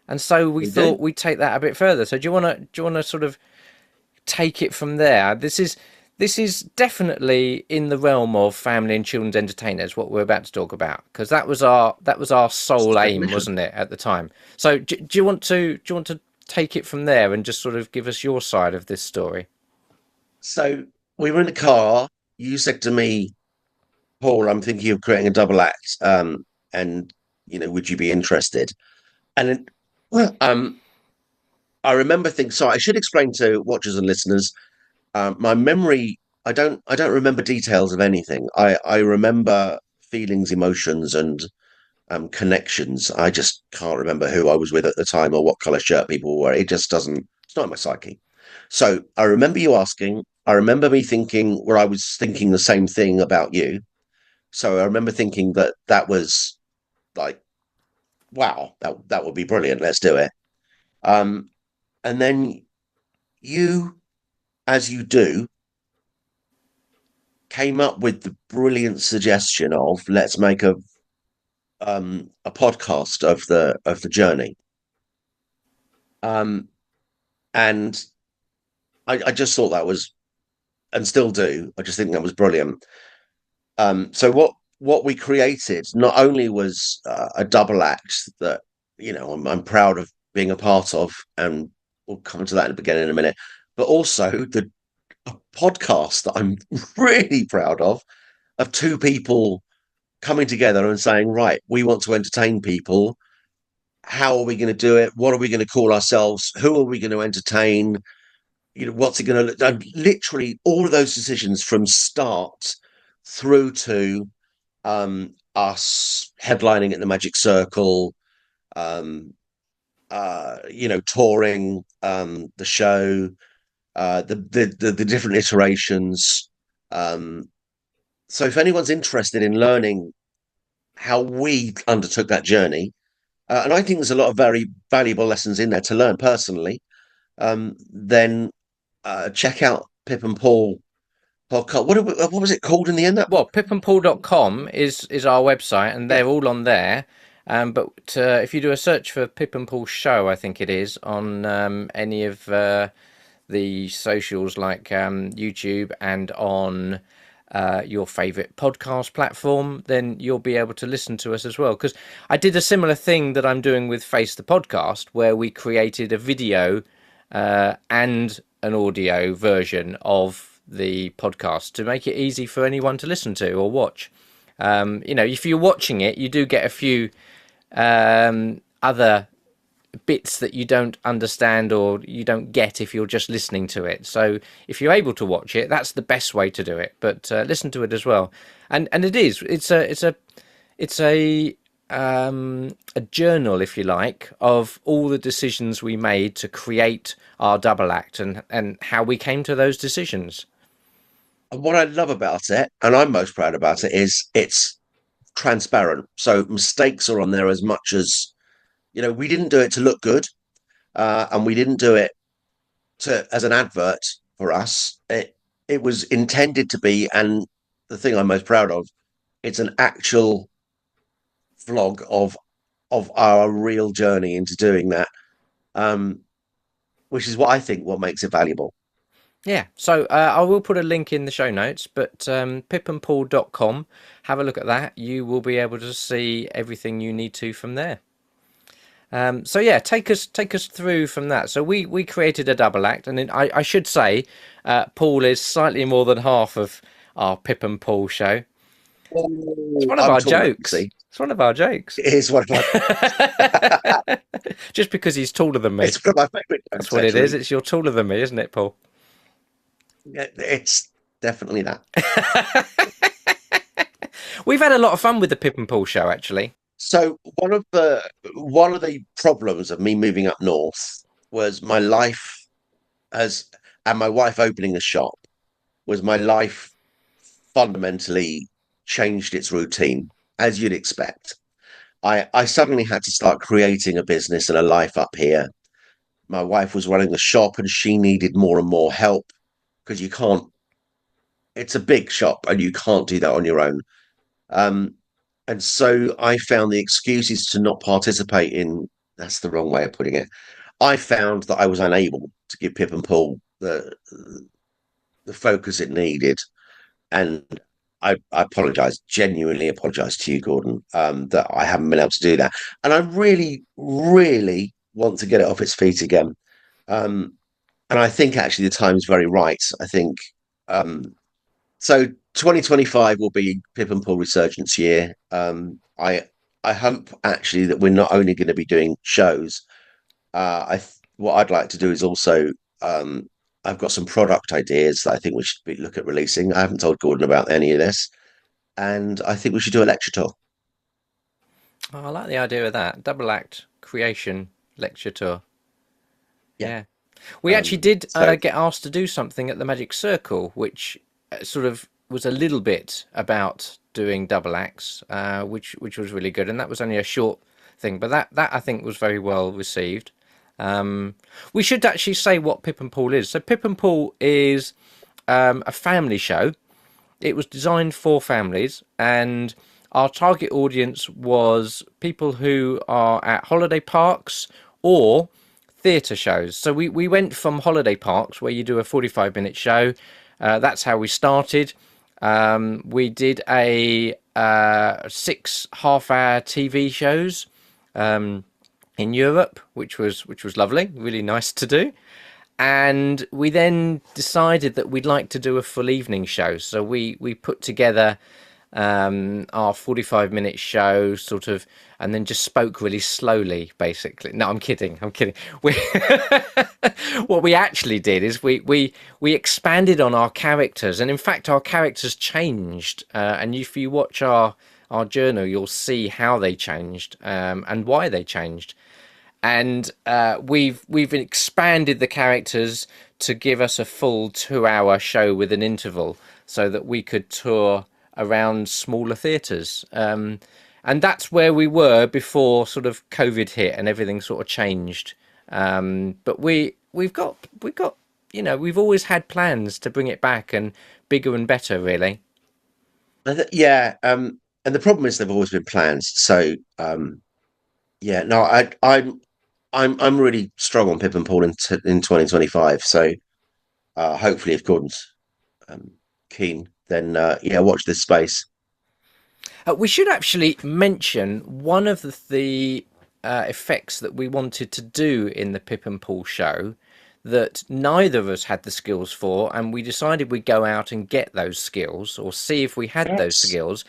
And so we We do. thought we'd take that a bit further. So do you want to sort of take it from there? This is definitely in the realm of family and children's entertainers, what we're about to talk about, because that was our That's the sole aim, definition. wasn't it, at the time? So do you want to take it from there and just sort of give us your side of this story? So we were in the car. You said to me, Paul, I'm thinking of creating a double act. And would you be interested? And then, well, I remember thinking. So I should explain to watchers and listeners. My memory. I don't remember details of anything. I remember feelings, emotions, and connections. I just can't remember who I was with at the time or what color shirt people were. It just doesn't. It's not in my psyche. So I remember you asking. I remember me thinking where I was thinking the same thing about you. So I remember thinking that that was like, wow, that would be brilliant. Let's do it. Um, and then you, as you do, came up with the brilliant suggestion of let's make a podcast of the journey. Um, And I just thought that was, and still do, I just think that was brilliant. So what we created not only was a double act that I'm proud of being a part of, and we'll come to that in the beginning in a minute, but also the a podcast that I'm really proud of two people coming together and saying, right, we want to entertain people. How are we going to do it? What are we going to call ourselves? Who are we going to entertain? What's it going to look like? Literally all of those decisions from start through to us headlining at the Magic Circle, um, touring the show, the different iterations. Um, so if anyone's interested in learning how we undertook that journey, and I think there's a lot of very valuable lessons in there to learn personally, then check out Pip and Paul podcast. What was it called in the end? That Well, pippandpaul.com is our website, and yeah. they're all on there. But if you do a search for Pip and Paul Show, I think it is, on any of the socials like YouTube and on your favourite podcast platform, then you'll be able to listen to us as well. Because I did a similar thing that I'm doing with Face the Podcast, where we created a video and an audio version of the podcast to make it easy for anyone to listen to or watch. If you're watching it, you do get a few other bits that you don't understand or you don't get if you're just listening to it. So if you're able to watch it, that's the best way to do it. But listen to it as well. And it's a journal, if you like, of all the decisions we made to create our double act and how we came to those decisions. And what I love about it, and I'm most proud about it, is it's transparent. So mistakes are on there as much as we didn't do it to look good, and we didn't do it to as an advert for us. It was intended to be, and the thing I'm most proud of, it's an actual vlog of our real journey into doing that, um, which is what makes it valuable. Yeah, so I will put a link in the show notes, but pippandpaul.com, have a look at that. You will be able to see everything you need to from there. So yeah, take us through from that. So we created a double act, and I should say, Paul is slightly more than half of our Pip and Paul show. It's Oh, one of I'm our taller, jokes. see. It's one of our jokes. It is one of my Just because he's taller than me. it's one of my favorite That's jokes, what it is. actually. It's you're taller than me, isn't it, Paul? Yeah, it's definitely that. We've had a lot of fun with the Pip and Paul show, actually. So one of the problems of me moving up north was my life as and my wife opening the shop was my life fundamentally changed its routine, as you'd expect. I suddenly had to start creating a business and a life up here. My wife was running the shop and she needed more and more help because you can't, it's a big shop and you can't do that on your own. Um, and so I found the excuses to not participate in, that's the wrong way of putting it. I found that I was unable to give Pip and Paul the focus it needed. And I apologize, genuinely apologize to you, Gordon, that I haven't been able to do that. And I really, really want to get it off its feet again. Um, and I think actually the time is very right. I think so. 2025 will be Pip and Paul Resurgence year. I hope actually that we're not only going to be doing shows. What I'd like to do is also I've got some product ideas that I think we should look at releasing. I haven't told Gordon about any of this, and I think we should do a lecture tour. Oh, I like the idea of that. Double act creation lecture tour. Yeah. Yeah. We actually did So get asked to do something at the Magic Circle, which sort of was a little bit about doing double acts, which was really good, and that was only a short thing, but that I think was very well received. We should actually say what Pip and Paul is. So Pip and Paul is a family show. It was designed for families, and our target audience was people who are at holiday parks or theatre shows. So we went from holiday parks where you do a 45-minute show. That's how we started. We did a 6 half-hour TV shows in Europe, which was lovely, really nice to do. And we then decided that we'd like to do a full evening show. So we put together our 45-minute show sort of, and then just spoke really slowly, basically. No, I'm kidding. What we actually did is we expanded on our characters, and in fact our characters changed, and if you watch our journal, you'll see how they changed, and why they changed. And we've expanded the characters to give us a full 2-hour show with an interval, so that we could tour around smaller theatres. And that's where we were before sort of COVID hit and everything sort of changed. But we've got we've always had plans to bring it back and bigger and better, really. Yeah, and the problem is they've always been plans. So yeah, no, I'm really strong on Pip and Paul in 2025. So hopefully, if Gordon's keen, then yeah, watch this space. We should actually mention one of the effects that we wanted to do in the Pip and Paul show that neither of us had the skills for, and we decided we'd go out and get those skills or see if we had those Yes. skills.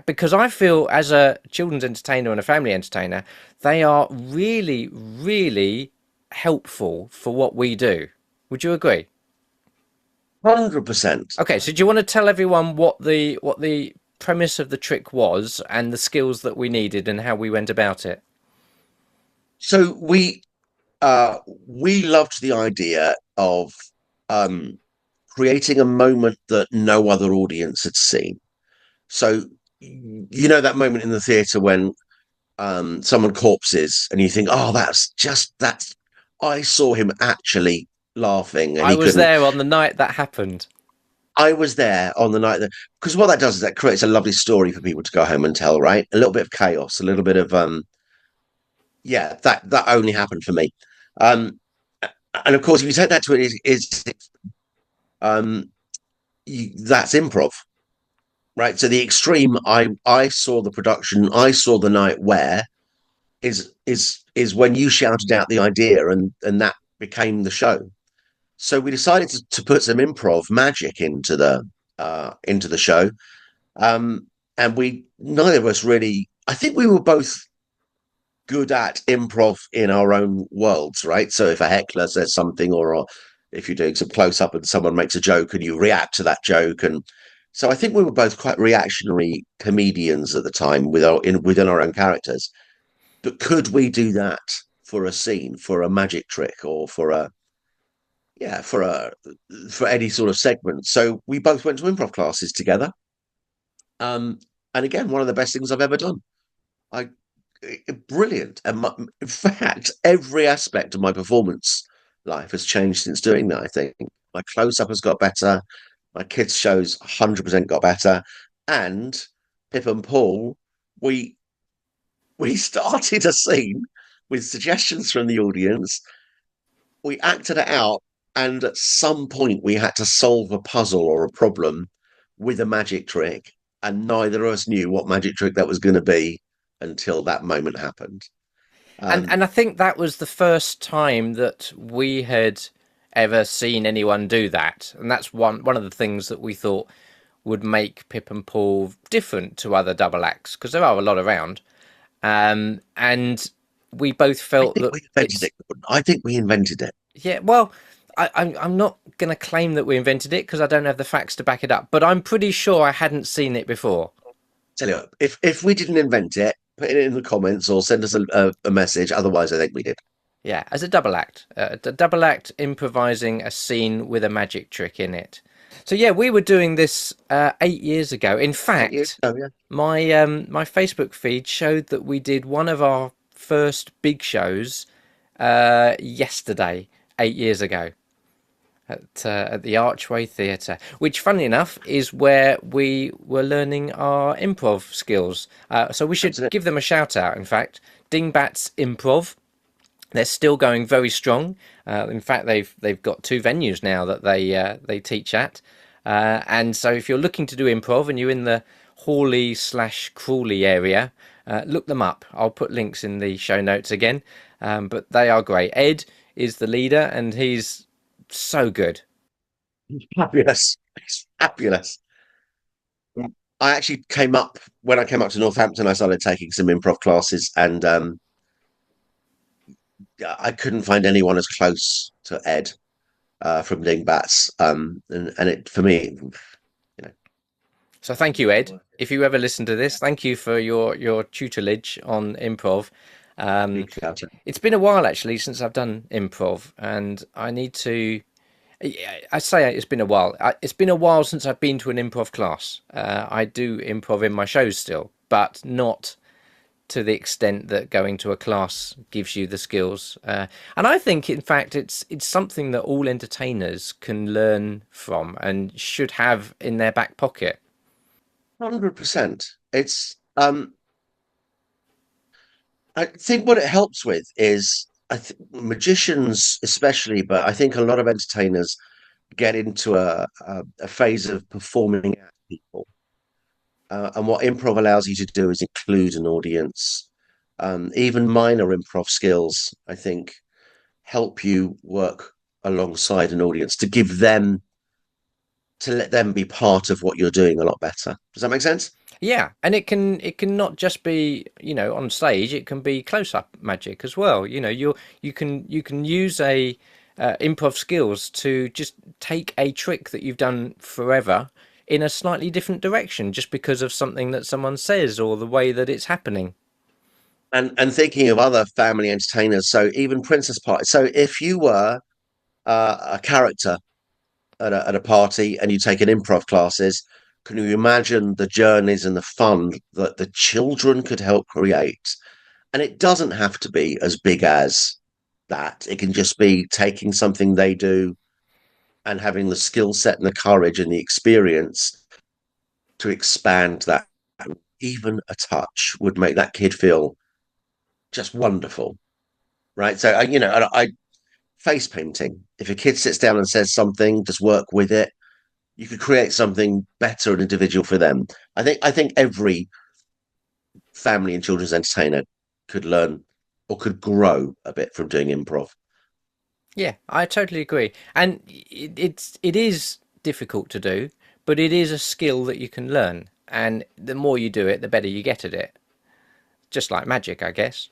Because I feel, as a children's entertainer and a family entertainer, they are really, really helpful for what we do. Would you agree? 100%. Okay, so do you want to tell everyone what the premise of the trick was and the skills that we needed and how we went about it? So we loved the idea of um, creating a moment that no other audience had seen. So you know that moment in the theatre when someone corpses and you think, oh, that's I saw him actually laughing and I he was couldn't. there on the night that happened. I was there on the night that, because what that does is that creates a lovely story for people to go home and tell, right? A little bit of chaos, a little bit of yeah, that only happened for me. Um, and of course, if you take that to it, is um, that's improv, right? So the extreme, I saw the production, I saw the night where is when you shouted out the idea and that became the show. So we decided to put some improv magic into the show, and we neither of us really. I think we were both good at improv in our own worlds, right? So if a heckler says something, or if you're doing some close up and someone makes a joke and you react to that joke, and so I think we were both quite reactionary comedians at the time within our own characters. But could we do that for a scene, for a magic trick, or for a yeah, for any sort of segment? So we both went to improv classes together. And again, one of the best things I've ever done. I Brilliant. And in fact, every aspect of my performance life has changed since doing that. I think my close up has got better. My kids' shows 100% got better. And Pip and Paul, we we started a scene with suggestions from the audience. We acted it out, and at some point we had to solve a puzzle or a problem with a magic trick, and neither of us knew what magic trick that was going to be until that moment happened. And Um, I think that was the first time that we had ever seen anyone do that. And that's one of the things that we thought would make Pip and Paul different to other double acts, because there are a lot around. And we both I felt think that we invented it's it. I think we invented it. yeah. Well, I'm not going to claim that we invented it because I don't have the facts to back it up. But I'm pretty sure I hadn't seen it before. Tell you what, if we didn't invent it, put it in the comments or send us a message. Otherwise, I think we did. Yeah, as a double act, a double act improvising a scene with a magic trick in it. So yeah, we were doing this 8 years ago. In 8 years fact, ago, yeah. my Facebook feed showed that we did one of our first big shows yesterday, 8 years ago, at the Archway Theatre, which, funnily enough, is where we were learning our improv skills. So we should Absolutely. give them a shout out. In fact, Dingbats Improv. They're still going very strong. In fact, they've got 2 venues now that they teach at. And so if you're looking to do improv and you're in the Hawley/Crawley area, look them up. I'll put links in the show notes again. But they are great. Ed is the leader, and he's so good. Fabulous. It's fabulous. I actually came up when I came up to Northampton. I started taking some improv classes, and I couldn't find anyone as close to Ed from Dingbats. And it for me, you know, So thank you, Ed. If you ever listen to this, thank you for your tutelage on improv. Um, big shout out. it's been a while actually since I've done improv, and I need to. I say it's been a while. It's been a while since I've been to an improv class. I do improv in my shows still, but not to the extent that going to a class gives you the skills. And I think, in fact, it's something that all entertainers can learn from and should have in their back pocket. 100%. It's I think what it helps with is magicians especially, but I think a lot of entertainers get into a phase of performing at people. And what improv allows you to do is include an audience. Even minor improv skills, I think, help you work alongside an audience to let them be part of what you're doing a lot better. Does that make sense? Yeah, and it can not just be, on stage. It can be close up magic as well. You can use a improv skills to just take a trick that you've done forever in a slightly different direction, just because of something that someone says or the way that it's happening. And thinking of other family entertainers, so even Princess Party. So if you were a character at a party and you take an improv classes, can you imagine the journeys and the fun that the children could help create? And it doesn't have to be as big as that. It can just be taking something they do and having the skill set and the courage and the experience to expand that. Even a touch would make that kid feel just wonderful, right? So, I face painting. If a kid sits down and says something, just work with it. You could create something better and individual for them. I think every family and children's entertainer could learn or could grow a bit from doing improv. Yeah, I totally agree. And it is difficult to do, but it is a skill that you can learn. And the more you do it, the better you get at it. Just like magic, I guess.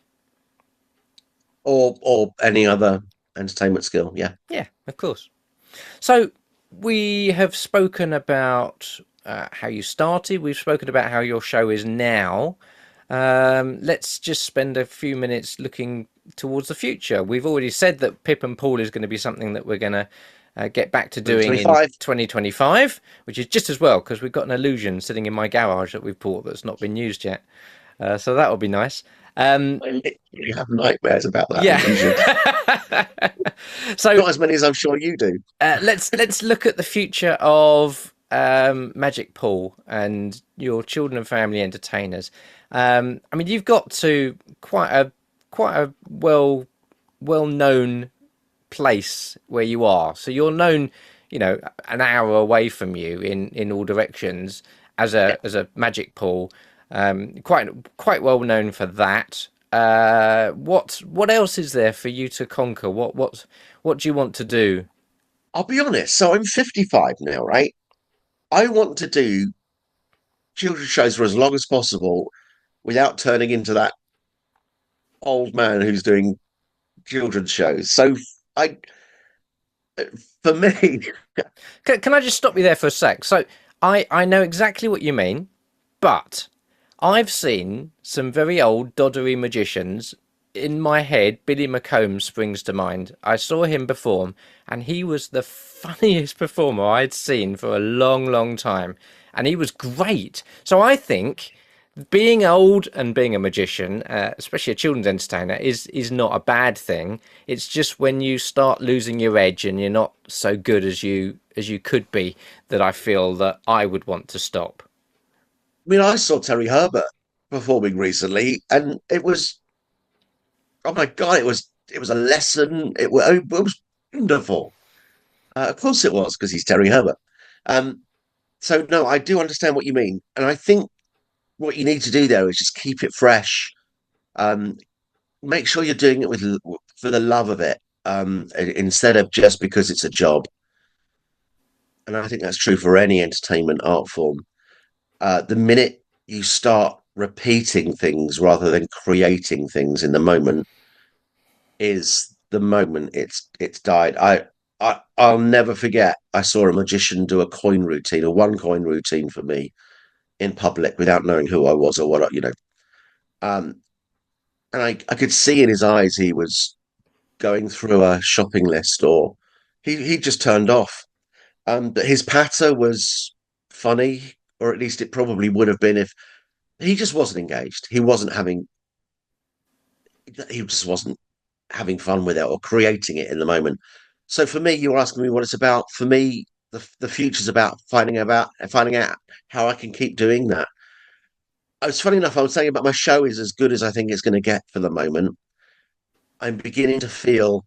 Or any other entertainment skill. Yeah. Yeah, of course. So we have spoken about how you started. We've spoken about how your show is now. Let's just spend a few minutes looking towards the future. We've already said that Pipp and Paul is going to be something that we're going to get back to doing in 2025, which is just as well because we've got an illusion sitting in my garage that we've bought that's not been used yet. So that will be nice. I literally have nightmares about that illusion. Yeah. So not as many as I'm sure you do. let's look at the future of Magic Paul and your children and family entertainers. I mean, you've got to quite a well known place where you are. So you're known, an hour away from you in all directions as Yeah. a Magic Paul. Quite well known for that. What else is there for you to conquer? What do you want to do? I'll be honest. So I'm 55 now, right? I want to do children's shows for as long as possible without turning into that old man who's doing children's shows. So I, for me, Can I just stop you there for a sec? So I know exactly what you mean, but I've seen some very old doddery magicians. In my head, Billy McComb springs to mind. I saw him perform, and he was the funniest performer I'd seen for a long, long time. And he was great. So I think being old and being a magician, especially a children's entertainer, is not a bad thing. It's just when you start losing your edge and you're not so good as you could be that I feel that I would want to stop. I saw Terry Herbert performing recently, and it was, oh my God, it was a lesson. It was wonderful. Of course it was, because he's Terry Herbert. Um, so no, I do understand what you mean, and I think what you need to do there is just keep it fresh. Um, Make sure you're doing it with for the love of it, instead of just because it's a job. And I think that's true for any entertainment art form. The minute you start repeating things rather than creating things in the moment is the moment it's died. I'll never forget. I saw a magician do a one coin routine for me in public without knowing who I was or what, Um, and I could see in his eyes he was going through a shopping list, or he just turned off. But his patter was funny, or at least it probably would have been if he just wasn't engaged. He just wasn't having fun with it or creating it in the moment. So for me, you're asking me what it's about. For me, the future's about finding out how I can keep doing that. It's funny enough, I was saying about my show is as good as I think it's going to get for the moment. I'm beginning to feel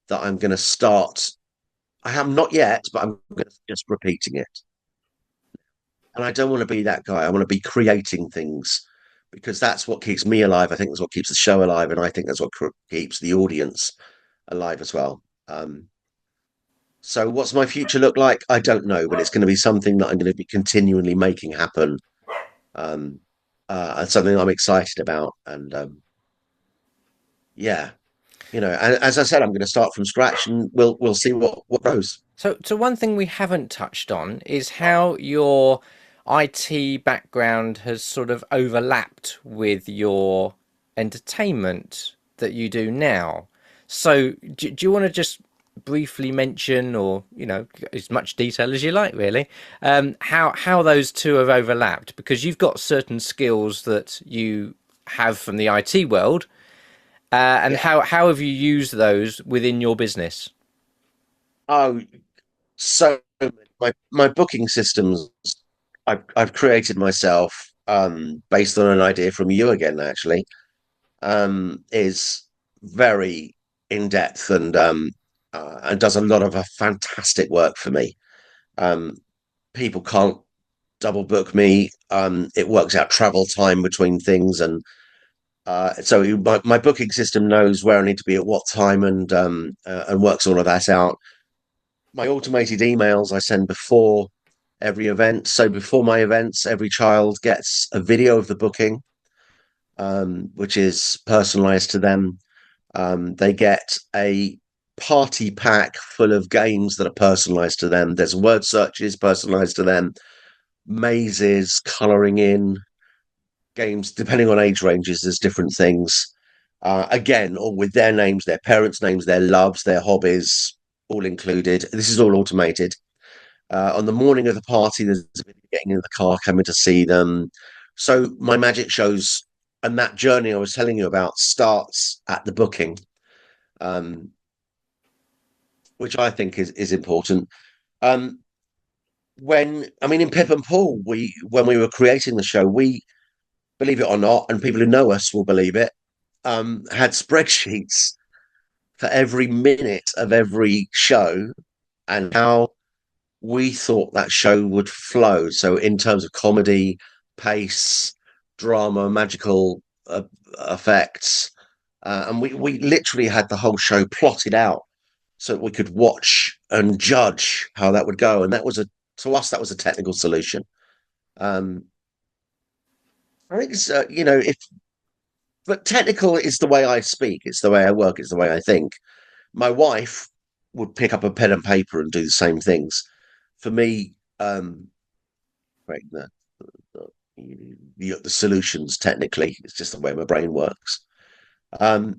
that I'm going to start. I am not yet, but I'm just repeating it. And I don't want to be that guy. I want to be creating things because that's what keeps me alive. I think that's what keeps the show alive, and I think that's what keeps the audience alive as well. So, what's my future look like? I don't know, but it's going to be something that I'm going to be continually making happen, um, and something I'm excited about. And yeah, and as I said, I'm going to start from scratch, and we'll see what goes. So one thing we haven't touched on is how your IT background has sort of overlapped with your entertainment that you do now. So do you want to just briefly mention, or as much detail as you like, really, how those two have overlapped? Because you've got certain skills that you have from the IT world, and Yeah. how have you used those within your business? Oh, so my booking systems I've created myself, based on an idea from you again, actually, is very in depth, and does a lot of a fantastic work for me. Um, People can't double book me. It works out travel time between things, and so my booking system knows where I need to be at what time, and works all of that out. My automated emails I send before every event. So before my events, every child gets a video of the booking, which is personalized to them. They get a party pack full of games that are personalized to them. There's word searches personalized to them, mazes, coloring in, games, depending on age ranges, there's different things. Again, all with their names, their parents' names, their loves, their hobbies, all included. This is all automated. On the morning of the party, there's a video getting in the car, coming to see them. So my magic shows and that journey I was telling you about starts at the booking, um, which I think is important. Um, in Pip and Paul, when we were creating the show, we, believe it or not, and people who know us will believe it, had spreadsheets for every minute of every show and how we thought that show would flow. So in terms of comedy, pace, drama, magical effects, and we literally had the whole show plotted out so we could watch and judge how that would go. And that was to us that was a technical solution. Um, I think it's if but technical is the way I speak. It's the way I work. It's the way I think. My wife would pick up a pen and paper and do the same things. For me, right, the solutions technically, it's just the way my brain works. Um,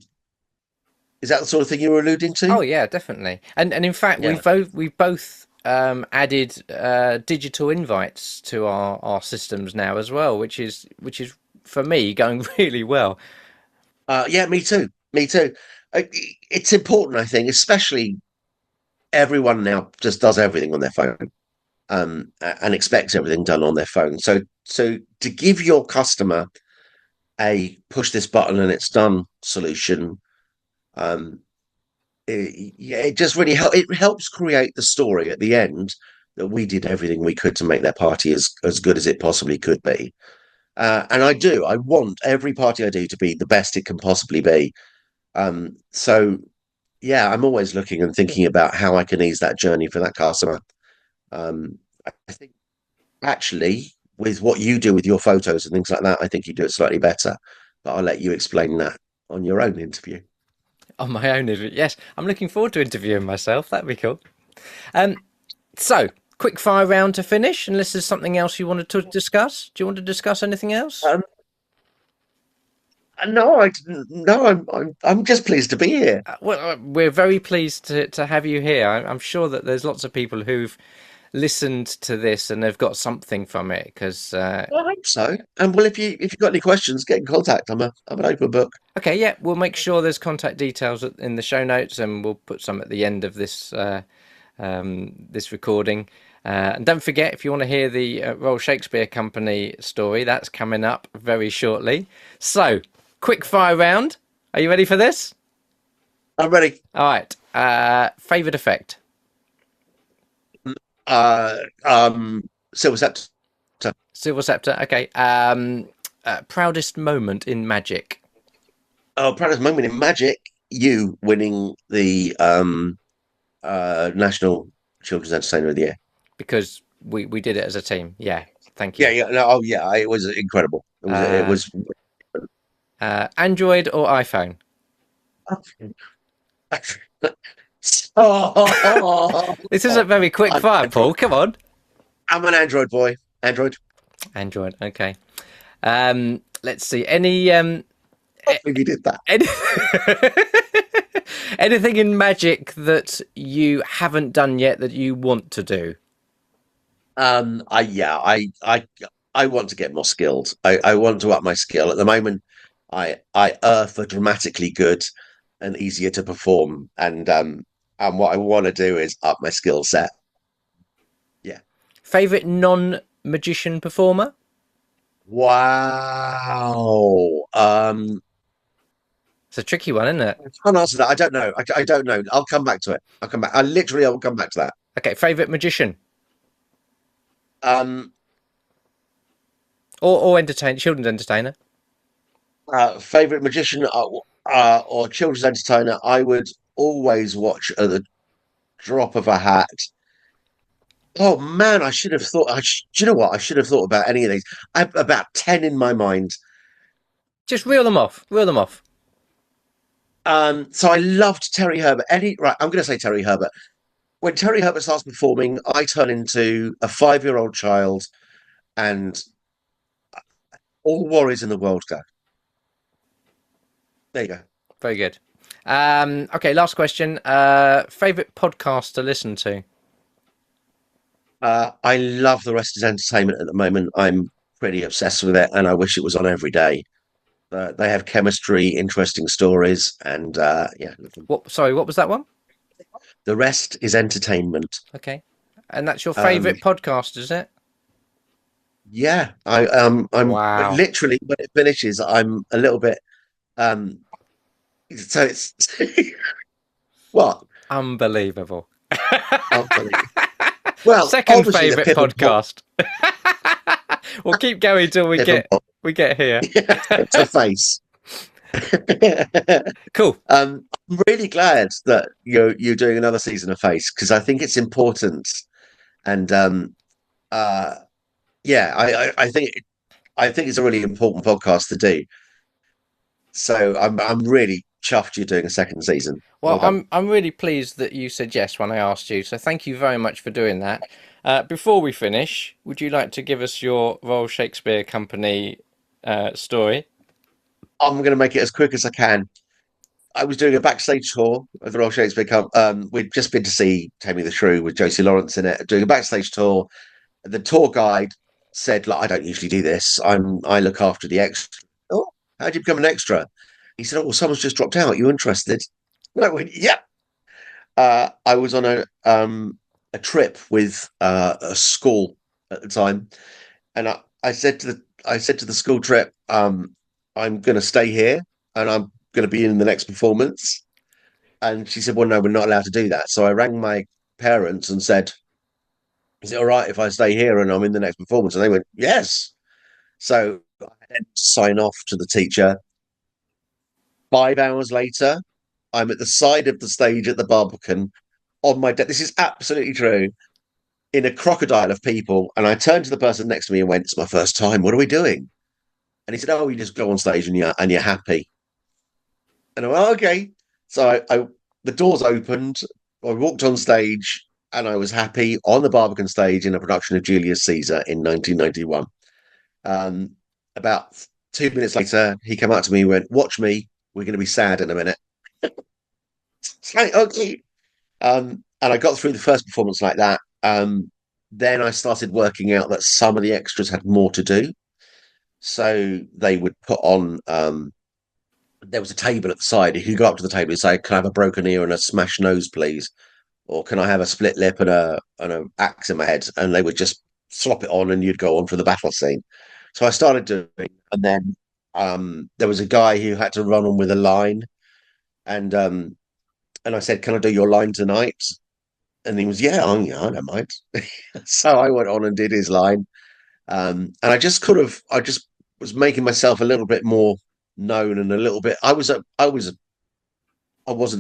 is that the sort of thing you were alluding to? Oh yeah, definitely. And in fact, Yeah. we've both added digital invites to our systems now as well, which is for me going really well. Yeah, me too. Me too. It's important, I think, especially everyone now just does everything on their phone, and expects everything done on their phone. So to give your customer a push this button and it's done solution, it just really it helps create the story at the end that we did everything we could to make their party as good as it possibly could be. And I want every party I do to be the best it can possibly be. So yeah, I'm always looking and thinking about how I can ease that journey for that customer. I think actually with what you do with your photos and things like that, I think you do it slightly better. But I'll let you explain that on your own interview. On my own, yes. I'm looking forward to interviewing myself. That'd be cool. Um, so, quick fire round to finish, unless there's something else you wanted to discuss. Do you want to discuss anything else? Um, no, I didn't. No, I'm just pleased to be here. We're very pleased to have you here. I'm sure that there's lots of people who've listened to this and they've got something from it because I hope so. And well, if you've got any questions, get in contact. I'm an open book. okay, yeah, we'll make sure there's contact details in the show notes, and we'll put some at the end of this this recording. And don't forget, if you want to hear the Royal Shakespeare Company story, that's coming up very shortly. So, quick fire round. Are you ready for this? I'm ready. All right. Favorite effect? Uh, Silver Scepter. Silver Scepter. Okay. Proudest moment in magic? Oh, proudest moment in magic. You winning the National Children's Entertainer of the Year. Because we did it as a team. Yeah. Thank you. Yeah, yeah. No, oh, yeah. It was incredible. It was. Android or iPhone? Oh, This isn't very quick fire, Paul. Come on. I'm an Android boy. Android. Android. Okay. Let's see. Any If you did that. any anything in magic that you haven't done yet that you want to do? I want to get more skilled. I want to up my skill. At the moment, I err for dramatically good and easier to perform. And what I want to do is up my skill set. Yeah. Favorite non-magician performer? Wow. It's a tricky one, isn't it? I can't answer that. I don't know. I don't know. I'll come back to it. I'll come back. I will come back to that. Okay. Favorite magician Um, or entertain children's entertainer? Favorite magician or children's entertainer, I would always watch at the drop of a hat. Oh man, I should have thought. Do you know what? I should have thought about any of these. I have about 10 in my mind. Just reel them off. Reel them off. So I loved Terry Herbert. Right, I'm going to say Terry Herbert. When Terry Herbert starts performing, I turn into a 5-year-old child, and all worries in the world go. There you go. Very good. Okay. Last question. Favorite podcast to listen to? I love the rest is entertainment at the moment. I'm pretty obsessed with it, and I wish it was on every day. They have chemistry, interesting stories, and yeah. What? Sorry. What was that one? The rest is entertainment. Okay. And that's your favorite podcast, is it? Yeah, I'm Wow. literally when it finishes, I'm a little bit um. So it's what? Unbelievable. Unbelievable. Well, Second obviously the favorite Pipp and Paul. podcast. We'll keep going till Pipp and Paul. we get here. It's a face. Cool. I'm really glad that you're doing another season of Face because I think it's important, and uh, yeah, I think it's a really important podcast to do. So I'm really chuffed you're doing a second season. Well, Done. I'm really pleased that you said yes when I asked you. So thank you very much for doing that. Before we finish, would you like to give us your Royal Shakespeare Company story? I'm going to make it as quick as I can. I was doing a backstage tour of the Royal Shakespeare Company. We'd just been to see Tammy the Shrew with Josie Lawrence in it, doing a backstage tour. The tour guide said, like, I don't usually do this. I look after the extra. Oh, how'd you become an extra? He said, oh, well, someone's just dropped out. You interested? And I went, yeah. I was on a trip with a school at the time, and I said to the school trip, I'm going to stay here, and I'm going to be in the next performance. And she said, well, no, we're not allowed to do that. So I rang my parents and said, is it all right if I stay here and I'm in the next performance? And they went, yes. So I had to sign off to the teacher. 5 hours later, I'm at the side of the stage at the Barbican on my deck. This is absolutely true. In a crocodile of people. And I turned to the person next to me and went, it's my first time. What are we doing? And he said, oh, you just go on stage and you're happy. And I went, oh, okay. So the doors opened. I walked on stage and I was happy on the Barbican stage in a production of Julius Caesar in 1991. About 2 minutes later, he came out to me and went, watch me. We're going to be sad in a minute. It's like, okay. And I got through the first performance like that. Then I started working out that some of the extras had more to do. So they would put on, there was a table at the side. You could go up to the table and say, can I have a broken ear and a smashed nose, please? Or can I have a split lip and an axe in my head? And they would just slop it on and you'd go on for the battle scene. So I started doing, and then there was a guy who had to run on with a line. And I said, can I do your line tonight? And he was, yeah, I don't mind. So I went on and did his line. And I just was making myself a little bit more known and a little bit. I wasn't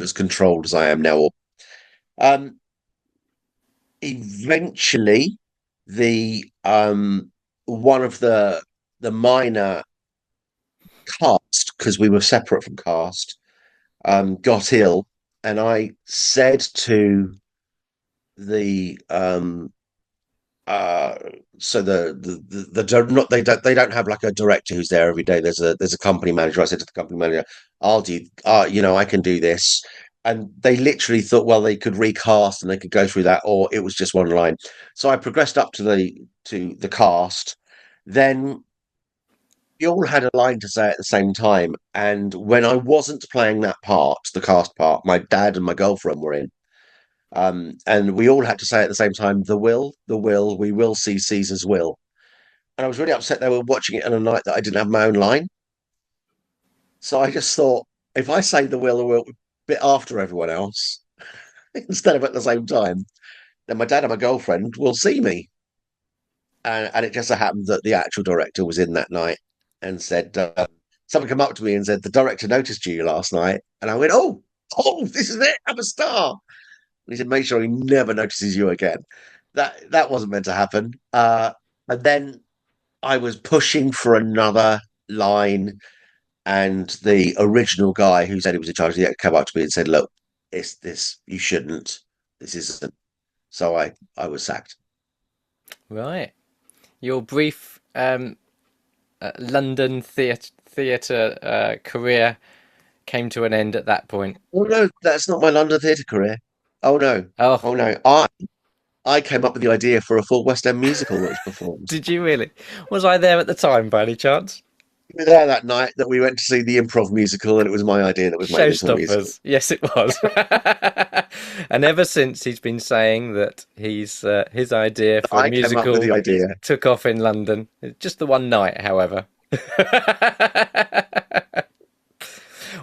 as controlled as I am now. Um, Eventually, the one of the minor cast, because we were separate from cast, got ill, and I said to the so not they don't have like a director who's there every day. There's a company manager. I said to the company manager, I'll do I can do this. And they literally thought, well, they could recast and they could go through that, or it was just one line. So I progressed up to the cast. Then we all had a line to say at the same time. And when I wasn't playing that part, the cast part, my dad and my girlfriend were in. And we all had to say at the same time, we will see Caesar's will. And I was really upset they were watching it on a night that I didn't have my own line. So I just thought, if I say the will a bit after everyone else, instead of at the same time, then my dad and my girlfriend will see me. And it just so happened that the actual director was in that night and said, someone came up to me and said, the director noticed you last night. And I went, oh, this is it. I'm a star. He said, make sure he never notices you again. That wasn't meant to happen. And then I was pushing for another line, and the original guy who said he was in charge of the came up to me and said, look, it's this, you shouldn't. This isn't. So I was sacked. Right. Your brief London theatre career came to an end at that point. Oh no, that's not my London theatre career. Oh no. Oh No. I came up with the idea for a full West End musical that was performed. did you really? Was I there at the time by any chance? We were there that night that we went to see the Improv musical, and it was my idea that was making the musical. Showstoppers. Yes, it was. And ever since, he's been saying that his idea for a musical came up with the idea. Took off in London. Just the one night, however.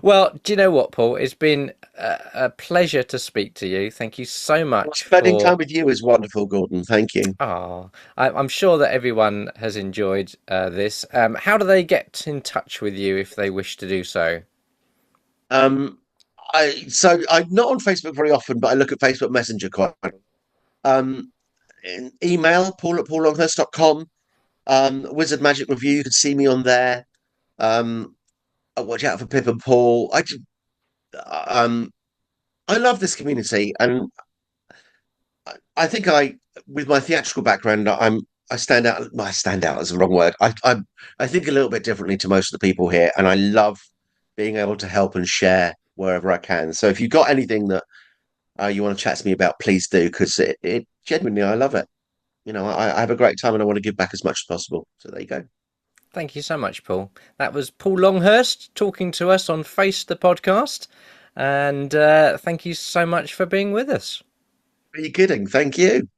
Well, do you know what, Paul? It's been a pleasure to speak to you. Thank you so much. Spending time with you is wonderful, Gordon. Thank you. I'm sure that everyone has enjoyed this. How do they get in touch with you if they wish to do so? I'm not on Facebook very often, but I look at Facebook Messenger quite often. Email paul@paullonghurst.com. Wizard Magic Review, you can see me on there. Watch out for Pipp and Paul. I love this community, and I think with my theatrical background, I stand out. Well, I stand out is the wrong word. I think a little bit differently to most of the people here, and I love being able to help and share wherever I can. So if you've got anything that you want to chat to me about, please do, because it genuinely, I love it. I have a great time, and I want to give back as much as possible. So there you go. Thank you so much, Paul. That was Paul Longhurst talking to us on Face the Podcast. And thank you so much for being with us. Are you kidding? Thank you.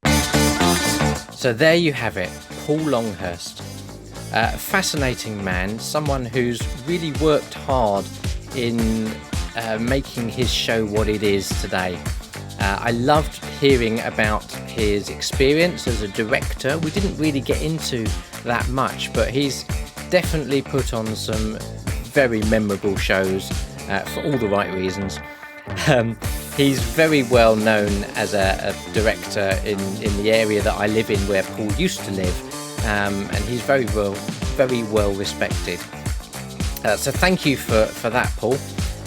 So there you have it, Paul Longhurst. A fascinating man, someone who's really worked hard in making his show what it is today. I loved hearing about his experience as a director. We didn't really get into that much, but he's definitely put on some very memorable shows for all the right reasons. He's very well known as a director in the area that I live in, where Paul used to live, and he's very well respected. So thank you for that, Paul.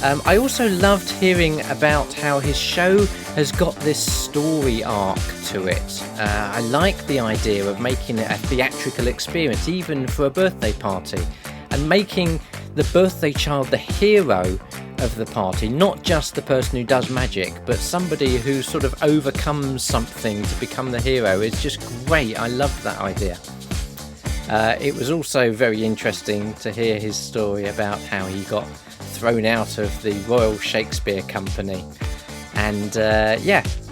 I also loved hearing about how his show has got this story arc to it. I like the idea of making it a theatrical experience, even for a birthday party, and making the birthday child the hero of the party, not just the person who does magic, but somebody who sort of overcomes something to become the hero. Is just great. I love that idea. It was also very interesting to hear his story about how he got thrown out of the Royal Shakespeare Company. And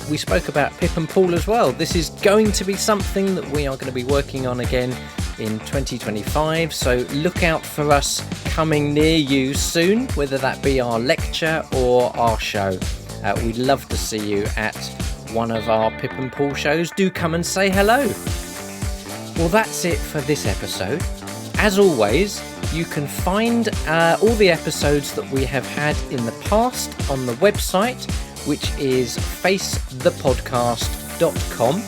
we spoke about Pipp and Paul as well. This is going to be something that we are going to be working on again in 2025, so look out for us coming near you soon, whether that be our lecture or our show. We'd love to see you at one of our Pipp and Paul shows. Do come and say hello. Well, that's it for this episode. As always, you can find all the episodes that we have had in the past on the website, which is facethepodcast.com.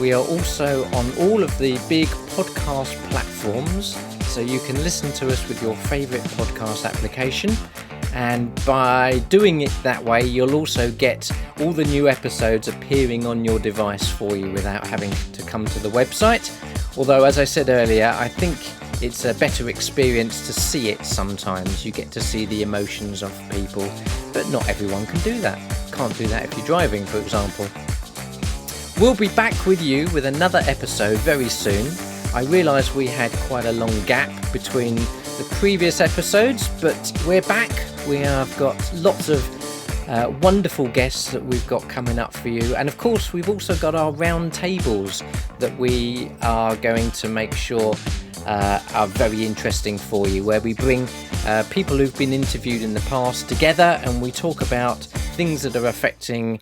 We are also on all of the big podcast platforms, so you can listen to us with your favourite podcast application. And by doing it that way, you'll also get all the new episodes appearing on your device for you without having to come to the website. Although, as I said earlier, I think it's a better experience to see it sometimes. You get to see the emotions of people, but not everyone can do that. Can't do that if you're driving, for example. We'll be back with you with another episode very soon. I realise we had quite a long gap between the previous episodes, but we're back. We have got lots of wonderful guests that we've got coming up for you. And of course, we've also got our round tables that we are going to make sure are very interesting for you, where we bring people who've been interviewed in the past together and we talk about things that are affecting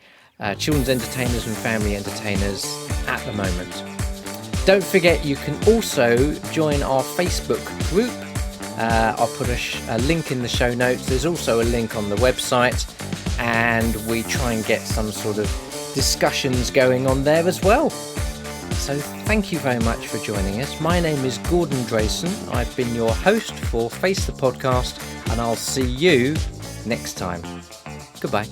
children's entertainers and family entertainers at the moment. Don't forget, you can also join our Facebook group. I'll put a link in the show notes. There's also a link on the website, and we try and get some sort of discussions going on there as well. So thank you very much for joining us. My name is Gordon Drayson. I've been your host for Face the Podcast, and I'll see you next time. Goodbye.